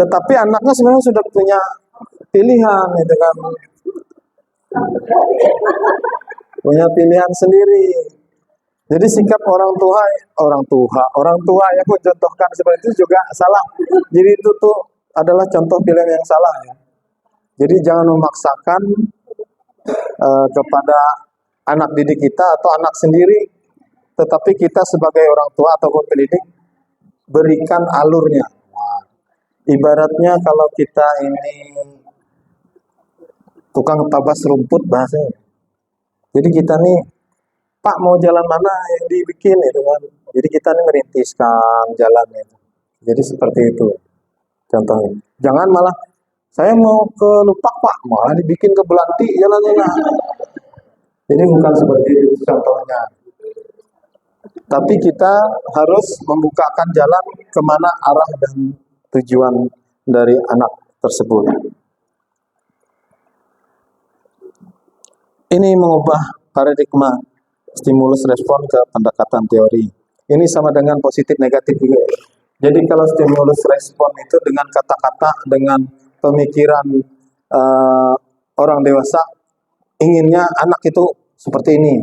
Tetapi anaknya sebenarnya sudah punya pilihan, itu kan, punya pilihan sendiri. Jadi sikap orang tua yang mencontohkan seperti itu juga salah. Jadi itu tuh adalah contoh pilihan yang salah ya. Jadi jangan memaksakan kepada anak didik kita atau anak sendiri, tetapi kita sebagai orang tua ataupun pendidik berikan alurnya. Nah, ibaratnya kalau kita ini tukang tabas rumput bahasanya. Jadi kita nih, Pak mau jalan mana yang dibikin itu kan. Jadi kita nih merintiskan jalan itu. Jadi seperti itu contohnya. Jangan malah saya mau ke Lupak Pak, malah dibikin ke Belanti jalannya. Jadi bukan seperti itu contohnya. Tapi kita harus membukakan jalan kemana arah dan tujuan dari anak tersebut. Ini mengubah paradigma stimulus respon ke pendekatan teori. Ini sama dengan positif negatif juga. Jadi kalau stimulus respon itu dengan kata-kata, dengan pemikiran orang dewasa, inginnya anak itu seperti ini.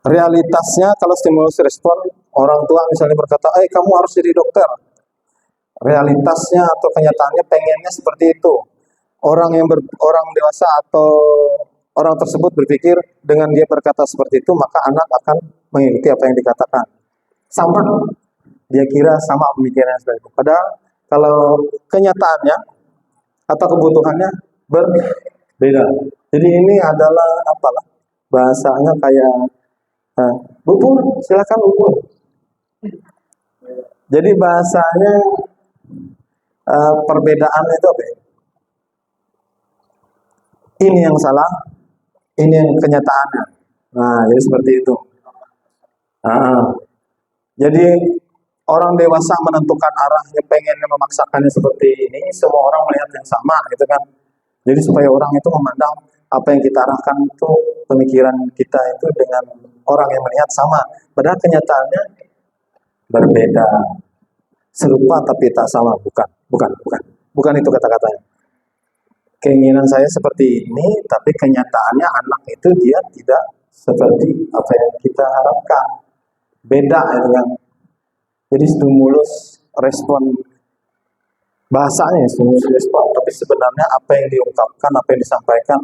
Realitasnya kalau stimulus respon, orang tua misalnya berkata, kamu harus jadi dokter. Realitasnya atau kenyataannya pengennya seperti itu. Orang dewasa atau orang tersebut berpikir dengan dia berkata seperti itu, maka anak akan mengikuti apa yang dikatakan. Sama, dia kira sama pemikirannya seperti itu. Padahal kalau kenyataannya atau kebutuhannya berbeda. Jadi ini adalah apalah bahasanya kayak bubur, silakan bubur. Jadi bahasanya perbedaan itu apa ya? Ini yang salah, ini yang kenyataannya. Nah, jadi seperti itu. Nah, jadi orang dewasa menentukan arahnya, pengen memaksakannya seperti ini, semua orang melihat yang sama, gitu kan? Jadi supaya orang itu memandang apa yang kita arahkan itu, pemikiran kita itu dengan orang yang melihat sama. Padahal kenyataannya berbeda, serupa tapi tak sama. Bukan itu kata-katanya. Keinginan saya seperti ini, tapi kenyataannya anak itu dia tidak seperti apa yang kita harapkan. Beda dengan, jadi stimulus respon bahasanya, stimulus respon, tapi sebenarnya apa yang diungkapkan, apa yang disampaikan,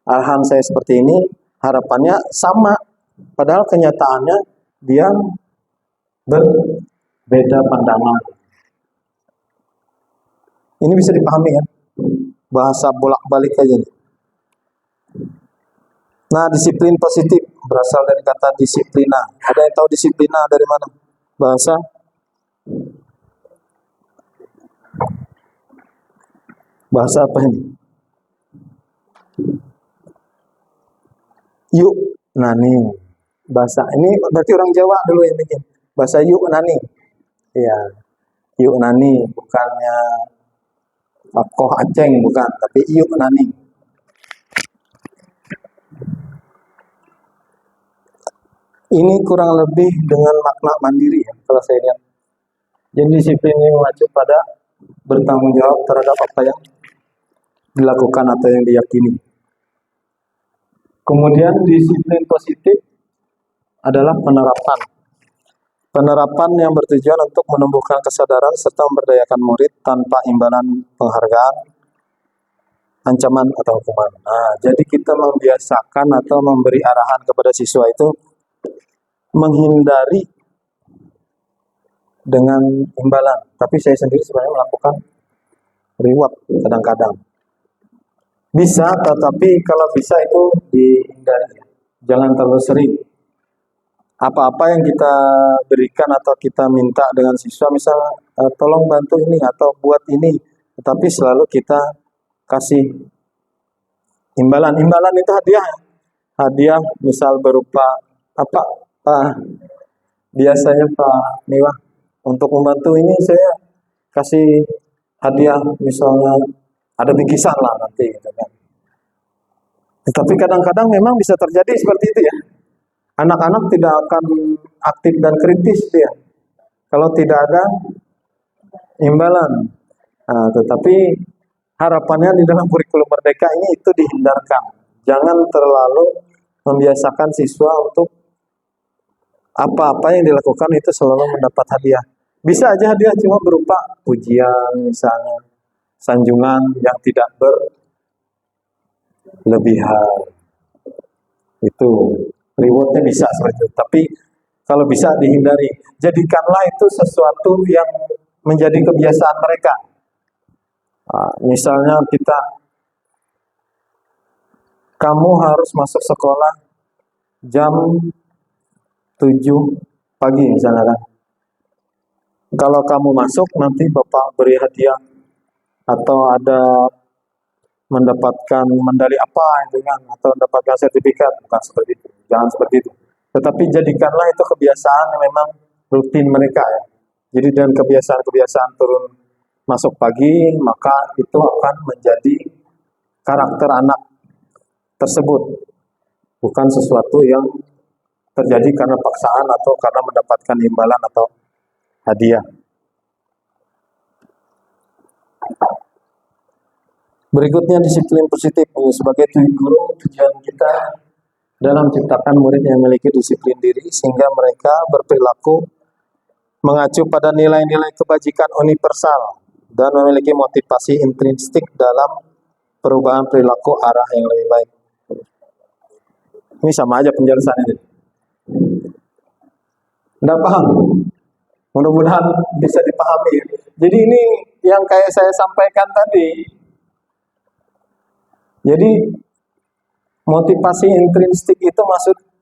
arahan saya seperti ini, harapannya sama, padahal kenyataannya dia berbeda pandangan. Ini bisa dipahami kan? Bahasa bolak-balik aja nih. Nah, disiplin positif berasal dari kata disiplina. Ada yang tahu disiplina dari mana? Bahasa? Bahasa apa ini? Yuk nani. Bahasa ini berarti orang Jawa dulu yang bikin. Bahasa yuk nani. Iya. Yuk nani bukannya Koh Aceng, bukan, tapi yuk nani. Ini kurang lebih dengan makna mandiri ya, kalau saya lihat. Jadi disiplin ini mengacu pada bertanggung jawab terhadap apa yang dilakukan atau yang diyakini. Kemudian disiplin positif adalah penerapan. Penerapan yang bertujuan untuk menumbuhkan kesadaran serta memberdayakan murid tanpa imbalan penghargaan, ancaman atau hukuman. Nah, jadi kita membiasakan atau memberi arahan kepada siswa itu menghindari dengan imbalan. Tapi saya sendiri sebenarnya melakukan reward kadang-kadang. Bisa, tetapi kalau bisa itu dihindari. Jangan terlalu sering. Apa-apa yang kita berikan atau kita minta dengan siswa, misal tolong bantu ini atau buat ini, tetapi selalu kita kasih imbalan. Imbalan itu hadiah. Hadiah misal berupa apa? Biasanya Pak Niwah, untuk membantu ini saya kasih hadiah, misalnya ada bingkisan lah nanti gitu kan. Tetapi kadang-kadang memang bisa terjadi seperti itu ya. Anak-anak tidak akan aktif dan kritis dia kalau tidak ada imbalan. Nah, tetapi harapannya di dalam kurikulum Merdeka ini itu dihindarkan. Jangan terlalu membiasakan siswa untuk apa-apa yang dilakukan itu selalu mendapat hadiah. Bisa aja hadiah cuma berupa pujian misalnya, sanjungan yang tidak berlebihan. Itu rewardnya bisa seperti itu. Tapi kalau bisa dihindari. Jadikanlah itu sesuatu yang menjadi kebiasaan mereka. Nah, misalnya kamu harus masuk sekolah jam 7 pagi misalnya kan. Kalau kamu masuk nanti Bapak beri hadiah atau ada mendapatkan medali apa itu kan, atau mendapatkan sertifikat, bukan seperti itu. Jangan seperti itu. Tetapi jadikanlah itu kebiasaan yang memang rutin mereka ya. Jadi dengan kebiasaan-kebiasaan turun masuk pagi, maka itu akan menjadi karakter anak tersebut. Bukan sesuatu yang terjadi karena paksaan atau karena mendapatkan imbalan atau hadiah. Berikutnya disiplin positif. Sebagai guru, tujuan kita dalam menciptakan murid yang memiliki disiplin diri sehingga mereka berperilaku mengacu pada nilai-nilai kebajikan universal dan memiliki motivasi intrinsik dalam perubahan perilaku arah yang lebih baik. Ini sama aja penjelasannya. Tidak paham? Mudah-mudahan bisa dipahami. Jadi ini yang kayak saya sampaikan tadi. Jadi Motivasi intrinsik itu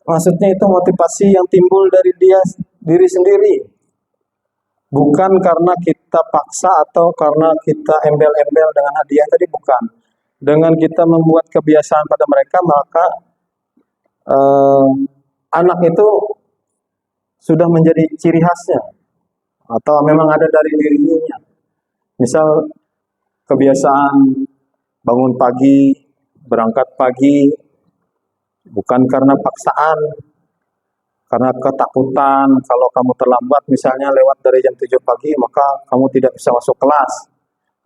maksudnya itu motivasi yang timbul dari diri sendiri, bukan karena kita paksa atau karena kita embel-embel dengan hadiah tadi, bukan. Dengan kita membuat kebiasaan pada mereka, maka eh, anak itu sudah menjadi ciri khasnya atau memang ada dari dirinya. Misal kebiasaan bangun pagi, berangkat pagi, bukan karena paksaan, karena ketakutan kalau kamu terlambat misalnya lewat dari jam 7 pagi, maka kamu tidak bisa masuk kelas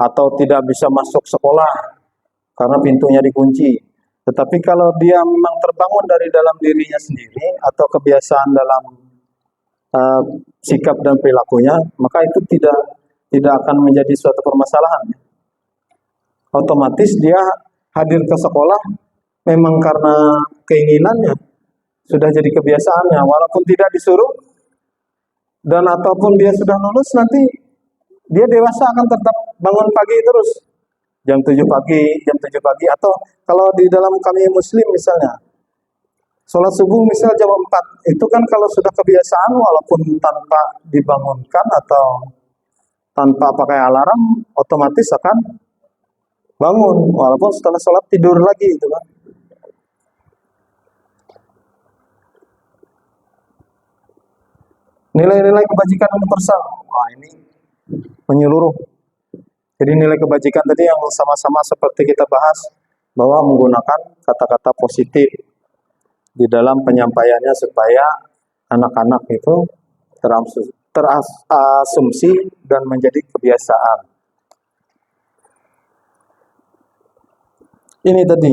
atau tidak bisa masuk sekolah karena pintunya dikunci. Tetapi kalau dia memang terbangun dari dalam dirinya sendiri atau kebiasaan dalam sikap dan perilakunya, maka itu tidak akan menjadi suatu permasalahan. Otomatis dia hadir ke sekolah memang karena keinginannya, sudah jadi kebiasaannya, walaupun tidak disuruh, dan ataupun dia sudah lulus, nanti dia dewasa akan tetap bangun pagi terus, jam 7 pagi, atau kalau di dalam kami muslim misalnya, sholat subuh misal jam 4, itu kan kalau sudah kebiasaan, walaupun tanpa dibangunkan atau tanpa pakai alarm, otomatis akan bangun, walaupun setelah sholat tidur lagi, itu kan. Nilai-nilai kebajikan universal, wah ini menyeluruh. Jadi nilai kebajikan tadi yang sama-sama seperti kita bahas, bahwa menggunakan kata-kata positif di dalam penyampaiannya supaya anak-anak itu terasumsi dan menjadi kebiasaan. Ini tadi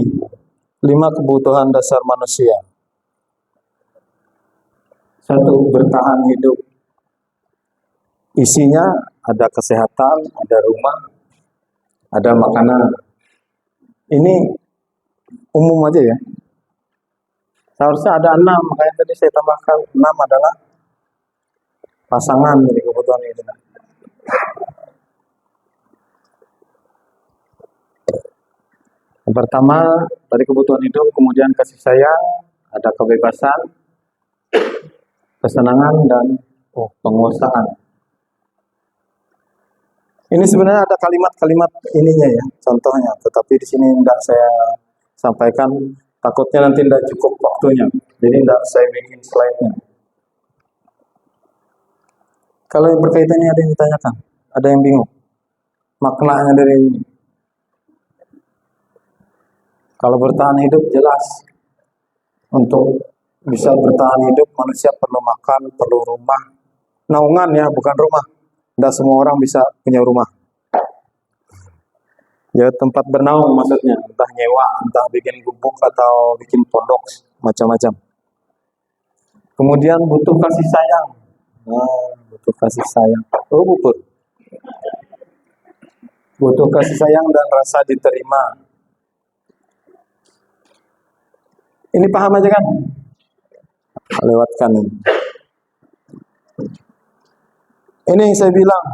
5 kebutuhan dasar manusia. 1, bertahan hidup. Isinya ada kesehatan, ada rumah, ada makanan. Ini umum aja ya. Seharusnya ada 6, makanya tadi saya tambahkan 6 adalah pasangan dari kebutuhan itu. Yang pertama dari kebutuhan hidup, kemudian kasih sayang, ada kebebasan, kesenangan, dan penguasaan. Ini sebenarnya ada kalimat-kalimat ininya ya, contohnya, tetapi di sini tidak saya sampaikan, takutnya nanti tidak cukup waktunya, jadi tidak saya bikin slide-nya. Kalau yang berkaitan ini ada yang ditanyakan, ada yang bingung maknanya dari ini. Kalau bertahan hidup jelas, untuk bisa bertahan hidup manusia perlu makan, perlu rumah, naungan ya, bukan rumah. Tidak semua orang bisa punya rumah. Ya tempat bernaung maksudnya, entah nyewa, entah bikin gubuk atau bikin pondok, macam-macam. Kemudian butuh kasih sayang. Butuh kasih sayang. Betul. Butuh kasih sayang dan rasa diterima. Ini paham aja kan? Lewatkan ini. Ini yang saya bilang,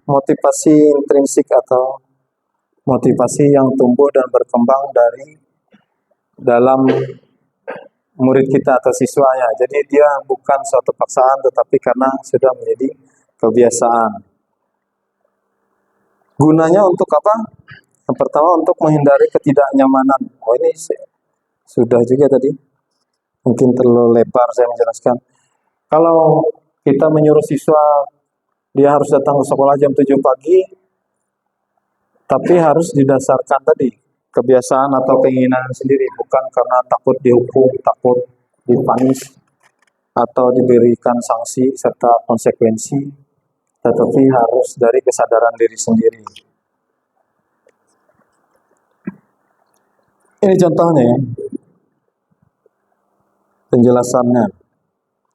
motivasi intrinsik atau motivasi yang tumbuh dan berkembang dari dalam murid kita atau siswanya. Jadi dia bukan suatu paksaan, tetapi karena sudah menjadi kebiasaan. Gunanya untuk apa? Yang pertama untuk menghindari ketidaknyamanan. Ini sudah juga tadi. Mungkin terlalu lebar saya menjelaskan. Kalau kita menyuruh siswa dia harus datang ke sekolah jam 7 pagi, tapi harus didasarkan tadi kebiasaan atau keinginan sendiri, bukan karena takut dihukum, takut dipanis atau diberikan sanksi serta konsekuensi, tetapi harus dari kesadaran diri sendiri. Ini contohnya ya, penjelasannya.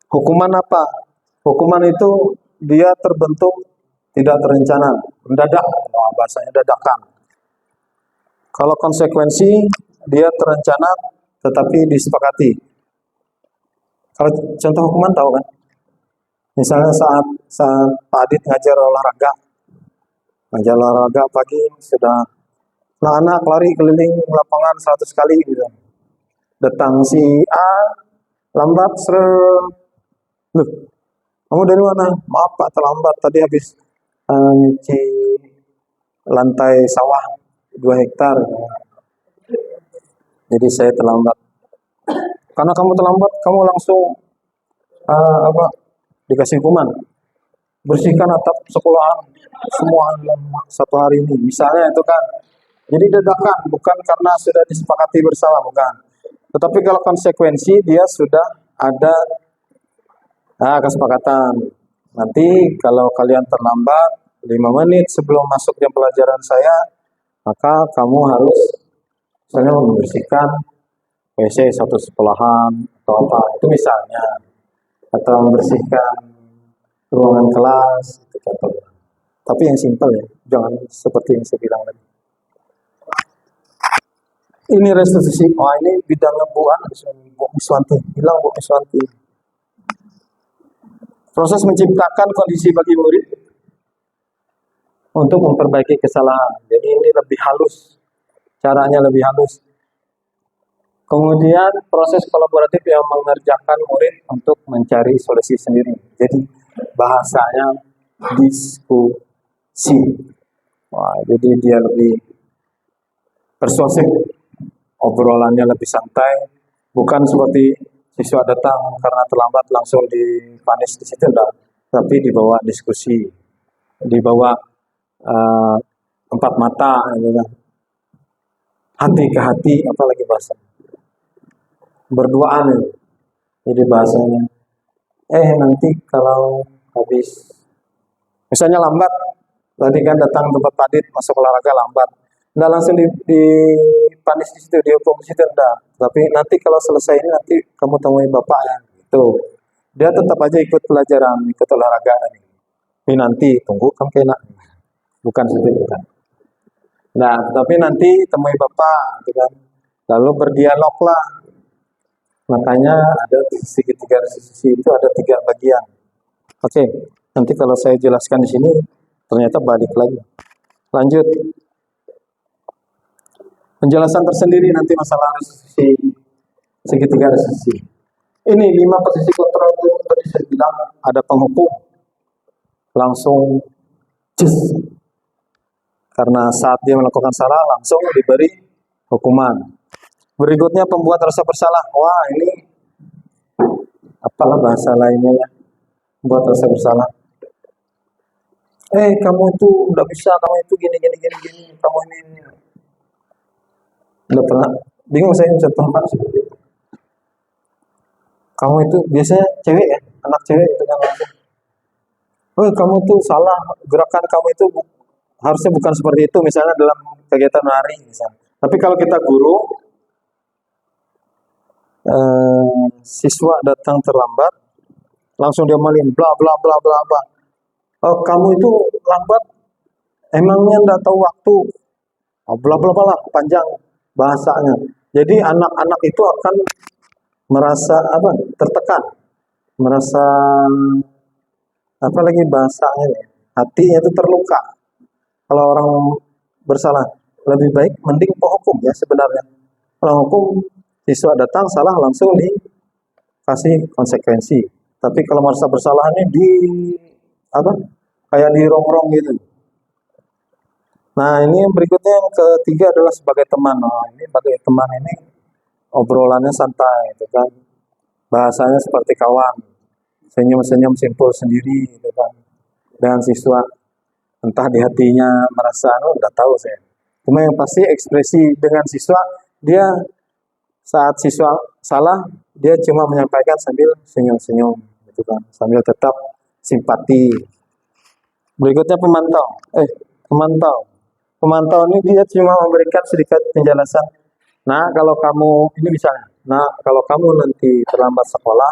Hukuman apa? Hukuman itu dia terbentuk tidak terencana, mendadak, bahasanya dadakan. Kalau konsekuensi dia terencana tetapi disepakati. Kalau contoh hukuman tahu kan? Misalnya saat Pak Adit ngajar olahraga pagi sudah anak-anak lari keliling lapangan 100 kali gitu. Datang si A, lambat, Loh, kamu dari mana? Maaf Pak, terlambat. Tadi habis nyuci lantai sawah 2 hektar. Jadi saya terlambat. Karena kamu terlambat, kamu langsung apa? Dikasih hukuman. Bersihkan atap sekolahan semua dalam 1 hari ini. Misalnya itu kan. Jadi dadakan, bukan karena sudah disepakati bersama, bukan. Tetapi kalau konsekuensi dia sudah ada kesepakatan. Nanti kalau kalian terlambat 5 menit sebelum masuk jam pelajaran saya, maka kamu harus misalnya membersihkan WC satu sekolahan atau apa, itu misalnya, atau membersihkan ruangan kelas, itu contohnya. Tapi yang simpel ya, jangan seperti yang saya bilang tadi. Ini restitusi, ini bidangnya Bu Miswanti, bilang Bu Miswanti. Proses menciptakan kondisi bagi murid untuk memperbaiki kesalahan. Jadi ini lebih halus, caranya lebih halus. Kemudian proses kolaboratif yang mengerjakan murid untuk mencari solusi sendiri. Jadi bahasanya diskusi. Jadi dia lebih persuasif, obrolannya lebih santai, bukan seperti siswa datang karena terlambat langsung dipanis di situ, enggak. Tapi dibawa diskusi, dibawa empat mata, hati ke hati, apalagi bahasa berduaan. Jadi bahasanya, nanti kalau habis, misalnya lambat, tadi kan datang tempat padit, masuk olahraga lambat, nggak langsung dipanis di situ, dihukum di situ, enggak. Tapi nanti kalau selesai ini, nanti kamu temui bapak ya, gitu. Dia tetap aja ikut pelajaran, ikut olahraga. Ini nanti tunggu kamu kena, bukan situ, bukan. Nah, tapi nanti temui bapak, gitu kan. Lalu berdialog lah. Makanya ada segitiga restitusi itu ada 3 bagian. Oke, nanti kalau saya jelaskan di sini, ternyata balik lagi. Lanjut. Penjelasan tersendiri nanti masalah restitusi, segitiga restitusi. Ini 5 posisi kontrol itu tadi saya bilang ada penghukum, langsung karena saat dia melakukan salah langsung diberi hukuman. Berikutnya pembuat rasa bersalah. Wah, ini apalah bahasa lainnya ya, membuat rasa bersalah. Kamu itu udah bisa, kamu itu gini, kamu ini. Udah pernah bingung saya contoh apa seperti itu. Kamu itu biasanya cewek ya, anak cewek itu kan langsung. Kamu tuh salah, gerakan kamu itu harusnya bukan seperti itu, misalnya dalam kegiatan menari misalnya. Tapi kalau kita guru, siswa datang terlambat, langsung dia malin bla bla bla bla bla. Kamu itu lambat, emangnya enggak tahu waktu, bla bla bla, panjang bahasanya. Jadi anak-anak itu akan merasa tertekan, merasa apalagi bahasanya, hatinya itu terluka. Kalau orang bersalah, lebih baik mending penghukum ya sebenarnya. Kalau hukum, siswa datang salah langsung dikasih konsekuensi. Tapi kalau merasa bersalah ini kayak dirongrong gitu. Nah, ini yang berikutnya yang ketiga adalah sebagai teman. Ini sebagai teman ini obrolannya santai, gitu kan. Bahasanya seperti kawan, senyum-senyum simpul sendiri, gitu kan. Dengan siswa, entah di hatinya merasa, udah tahu saya. Cuma yang pasti ekspresi dengan siswa, dia saat siswa salah, dia cuma menyampaikan sambil senyum-senyum, gitu kan, sambil tetap simpati. Berikutnya pemantau. Pemantau ini dia cuma memberikan sedikit penjelasan. Nah, kalau kamu ini misalnya, kalau kamu nanti terlambat sekolah,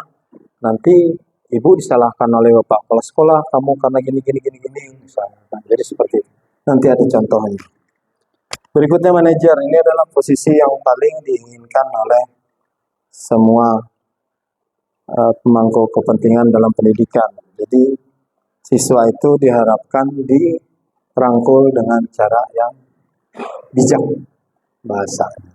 nanti ibu disalahkan oleh bapak kepala sekolah, kamu karena gini misalnya. Jadi seperti itu. Nanti ada contohnya. Berikutnya manajer, ini adalah posisi yang paling diinginkan oleh semua pemangku kepentingan dalam pendidikan. Jadi siswa itu diharapkan dirangkul dengan cara yang bijak bahasanya.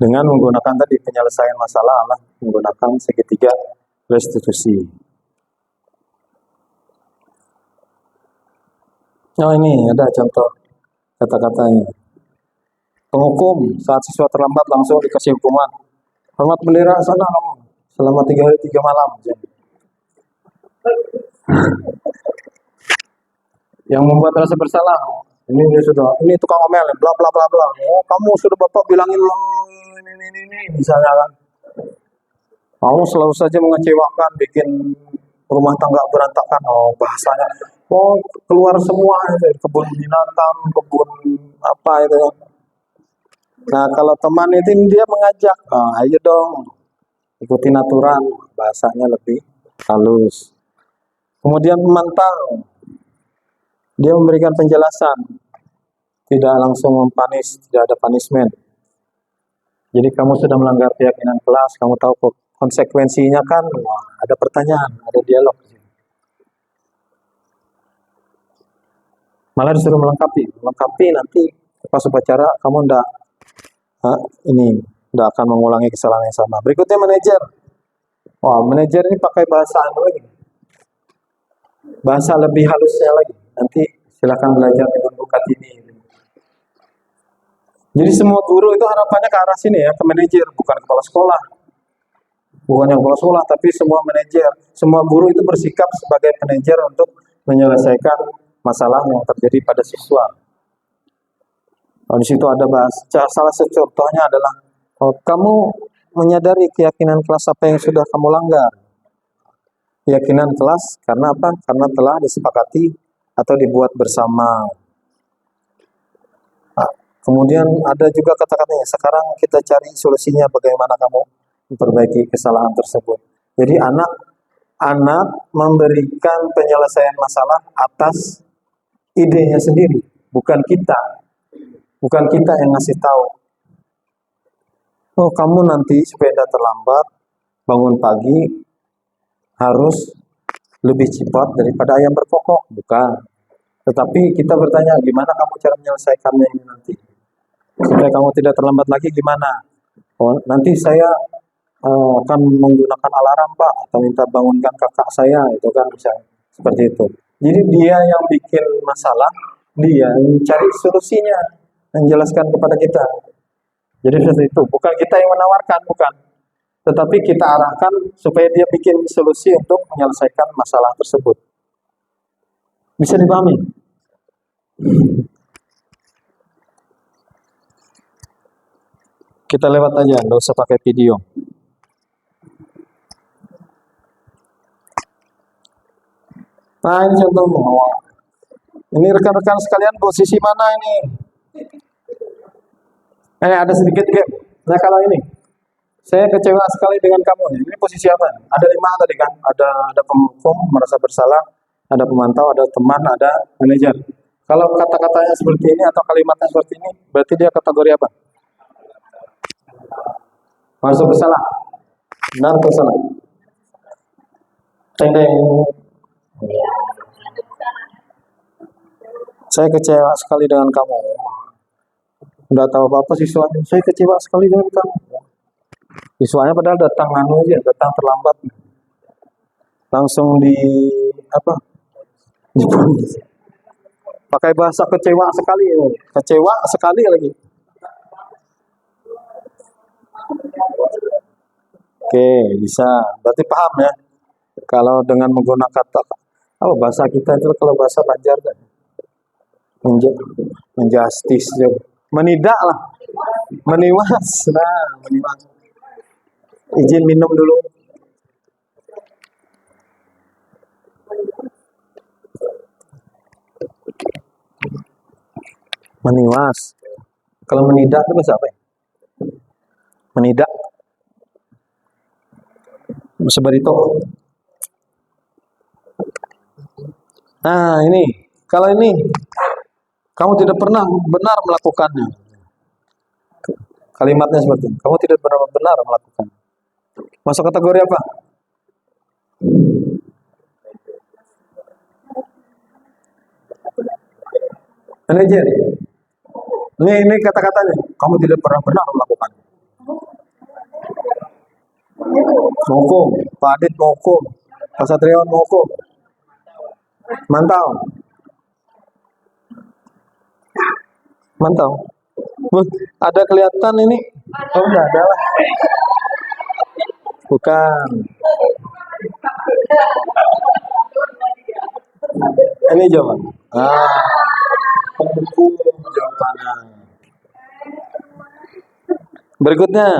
dengan menggunakan tadi penyelesaian masalah adalah menggunakan segitiga restitusi. Oh, ini ada contoh kata-katanya. Penghukum saat siswa terlambat langsung dikasih hukuman. Hormat bendera sana kamu selama 3 hari 3 malam. Yang membuat rasa bersalah, ini sudah, ini tukang omel, bla bla bla bla. Oh, kamu sudah bapak bilangin ini, misalnya kan. Kamu selalu saja mengecewakan, bikin rumah tangga berantakan. Oh, bahasanya, oh keluar semua itu, kebun binatang, kebun apa itu. Nah, kalau teman itu dia mengajak, ayo dong, ikutin aturan, bahasanya lebih halus. Kemudian memantau, dia memberikan penjelasan, tidak langsung mempanis, tidak ada punishment. Jadi kamu sudah melanggar keyakinan kelas, kamu tahu konsekuensinya kan, wah, ada pertanyaan, ada dialog. Malah disuruh melengkapi nanti pas upacara kamu tidak akan mengulangi kesalahan yang sama. Berikutnya manajer. Wah, manajer ini pakai bahasa lagi, bahasa lebih halusnya lagi. Nanti silakan belajar dengan buku ini. Jadi semua guru itu harapannya ke arah sini ya, ke manajer, bukan kepala sekolah. Bukan yang kepala sekolah, tapi semua manajer. Semua guru itu bersikap sebagai manajer untuk menyelesaikan masalah yang terjadi pada siswa. Di situ ada salah satu contohnya adalah kamu menyadari keyakinan kelas apa yang sudah kamu langgar. Keyakinan kelas karena apa? Karena telah disepakati atau dibuat bersama. Nah, kemudian ada juga kata-katanya, sekarang kita cari solusinya bagaimana kamu memperbaiki kesalahan tersebut. Jadi anak memberikan penyelesaian masalah atas idenya sendiri, bukan kita. Bukan kita yang ngasih tahu. Oh, kamu nanti sepeda terlambat, bangun pagi, harus lebih cepat daripada ayam berkokok. Bukan. Tetapi kita bertanya, gimana kamu cara menyelesaikannya ini nanti? Supaya kamu tidak terlambat lagi, gimana? Oh, nanti saya akan menggunakan alarm, Pak, atau minta bangunkan kakak saya, itu kan bisa seperti itu. Jadi dia yang bikin masalah, dia yang cari solusinya, menjelaskan kepada kita. Jadi seperti itu, bukan kita yang menawarkan, bukan. Tetapi kita arahkan supaya dia bikin solusi untuk menyelesaikan masalah tersebut. Bisa dipahami? Kita lewat aja, nggak usah pakai video. Nah, ini contohnya. Ini rekan-rekan sekalian, posisi mana ini? Ada sedikit gap. Nah, kalau ini, saya kecewa sekali dengan kamu. Ini posisi apa? Ada 5 tadi kan? Ada penghukum merasa bersalah, ada pemantau, ada teman, ada manajer. Kalau kata-katanya seperti ini atau kalimatnya seperti ini, berarti dia kategori apa? Merasa bersalah. Benar atau salah? Teng-teng. Saya kecewa sekali dengan kamu. Nggak tahu apa-apa siswanya. Saya kecewa sekali dengan kamu. Siswanya padahal datang datang terlambat. Langsung dipunis. Pakai bahasa kecewa sekali. Kecewa sekali lagi. Oke, bisa. Berarti paham ya. Kalau dengan menggunakan kata, bahasa kita itu kalau bahasa Banjar kan menjustis, menidak lah, meniwas. Nah, meniwas. Izin minum dulu. Meniwas. Kalau menidak itu bahasa apa ya? Menidak. Sebarito. Nah, ini. Kalau ini kamu tidak pernah benar melakukannya. Kalimatnya seperti ini. Kamu tidak pernah benar melakukan. Masuk kategori apa? Manajer. Ini kata-katanya. Kamu tidak pernah benar melakukan. Menghukum. Pak Adit menghukum. Pak Satriawan menghukum. Mantau. Mantau. Ada kelihatan ini? Oh, enggak ada lah. Bukan. Ini jawaban. Penghukum jawabannya. Berikutnya.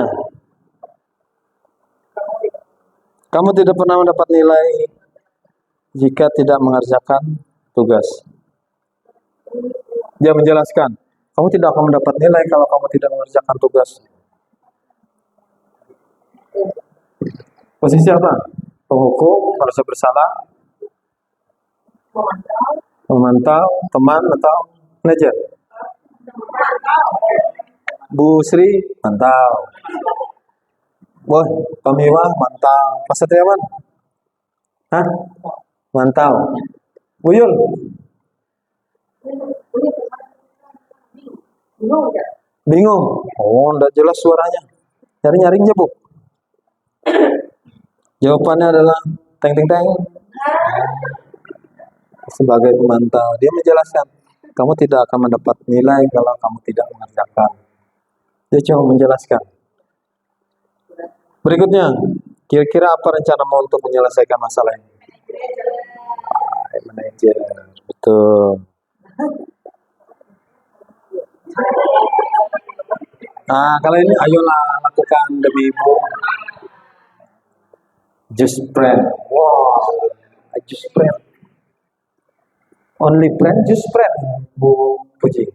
Kamu tidak pernah mendapat nilai jika tidak mengerjakan tugas. Dia menjelaskan, kamu tidak akan mendapat nilai kalau kamu tidak mengerjakan tugas. Posisi apa? Penghukum, merasa bersalah, memantau, teman atau manajer? Bu Sri, mantau. Boy, Pamiwa, mantau. Pak Satriawan? Hah? Mantau. Buyul? Bingung? Oh, enggak jelas suaranya. Nyari-nyarinya, Bu. Jawabannya adalah teng-teng-teng. Sebagai pemantau, dia menjelaskan, kamu tidak akan mendapat nilai kalau kamu tidak mengerjakan. Dia cuma menjelaskan. Berikutnya, kira-kira apa rencanamu untuk menyelesaikan masalah ini? Manajer, betul. Nah, kalau ini ayolah lakukan demi ibu. Just friend. Wow, just friend. Only friend, just friend. Bu Puji.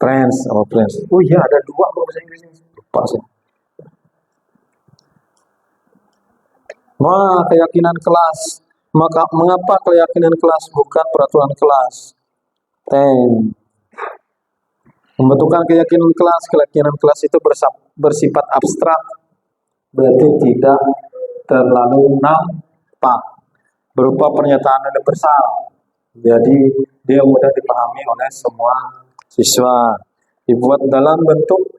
Friends, oh friends. Oh iya, ada dua kalau bahasa Inggrisnya. Lupa sih. Keyakinan kelas. Mengapa keyakinan kelas bukan peraturan kelas? Membentukkan keyakinan kelas itu bersifat abstrak, berarti tidak terlalu nampak, berupa pernyataan universal. Jadi dia mudah dipahami oleh semua siswa. Dibuat dalam bentuk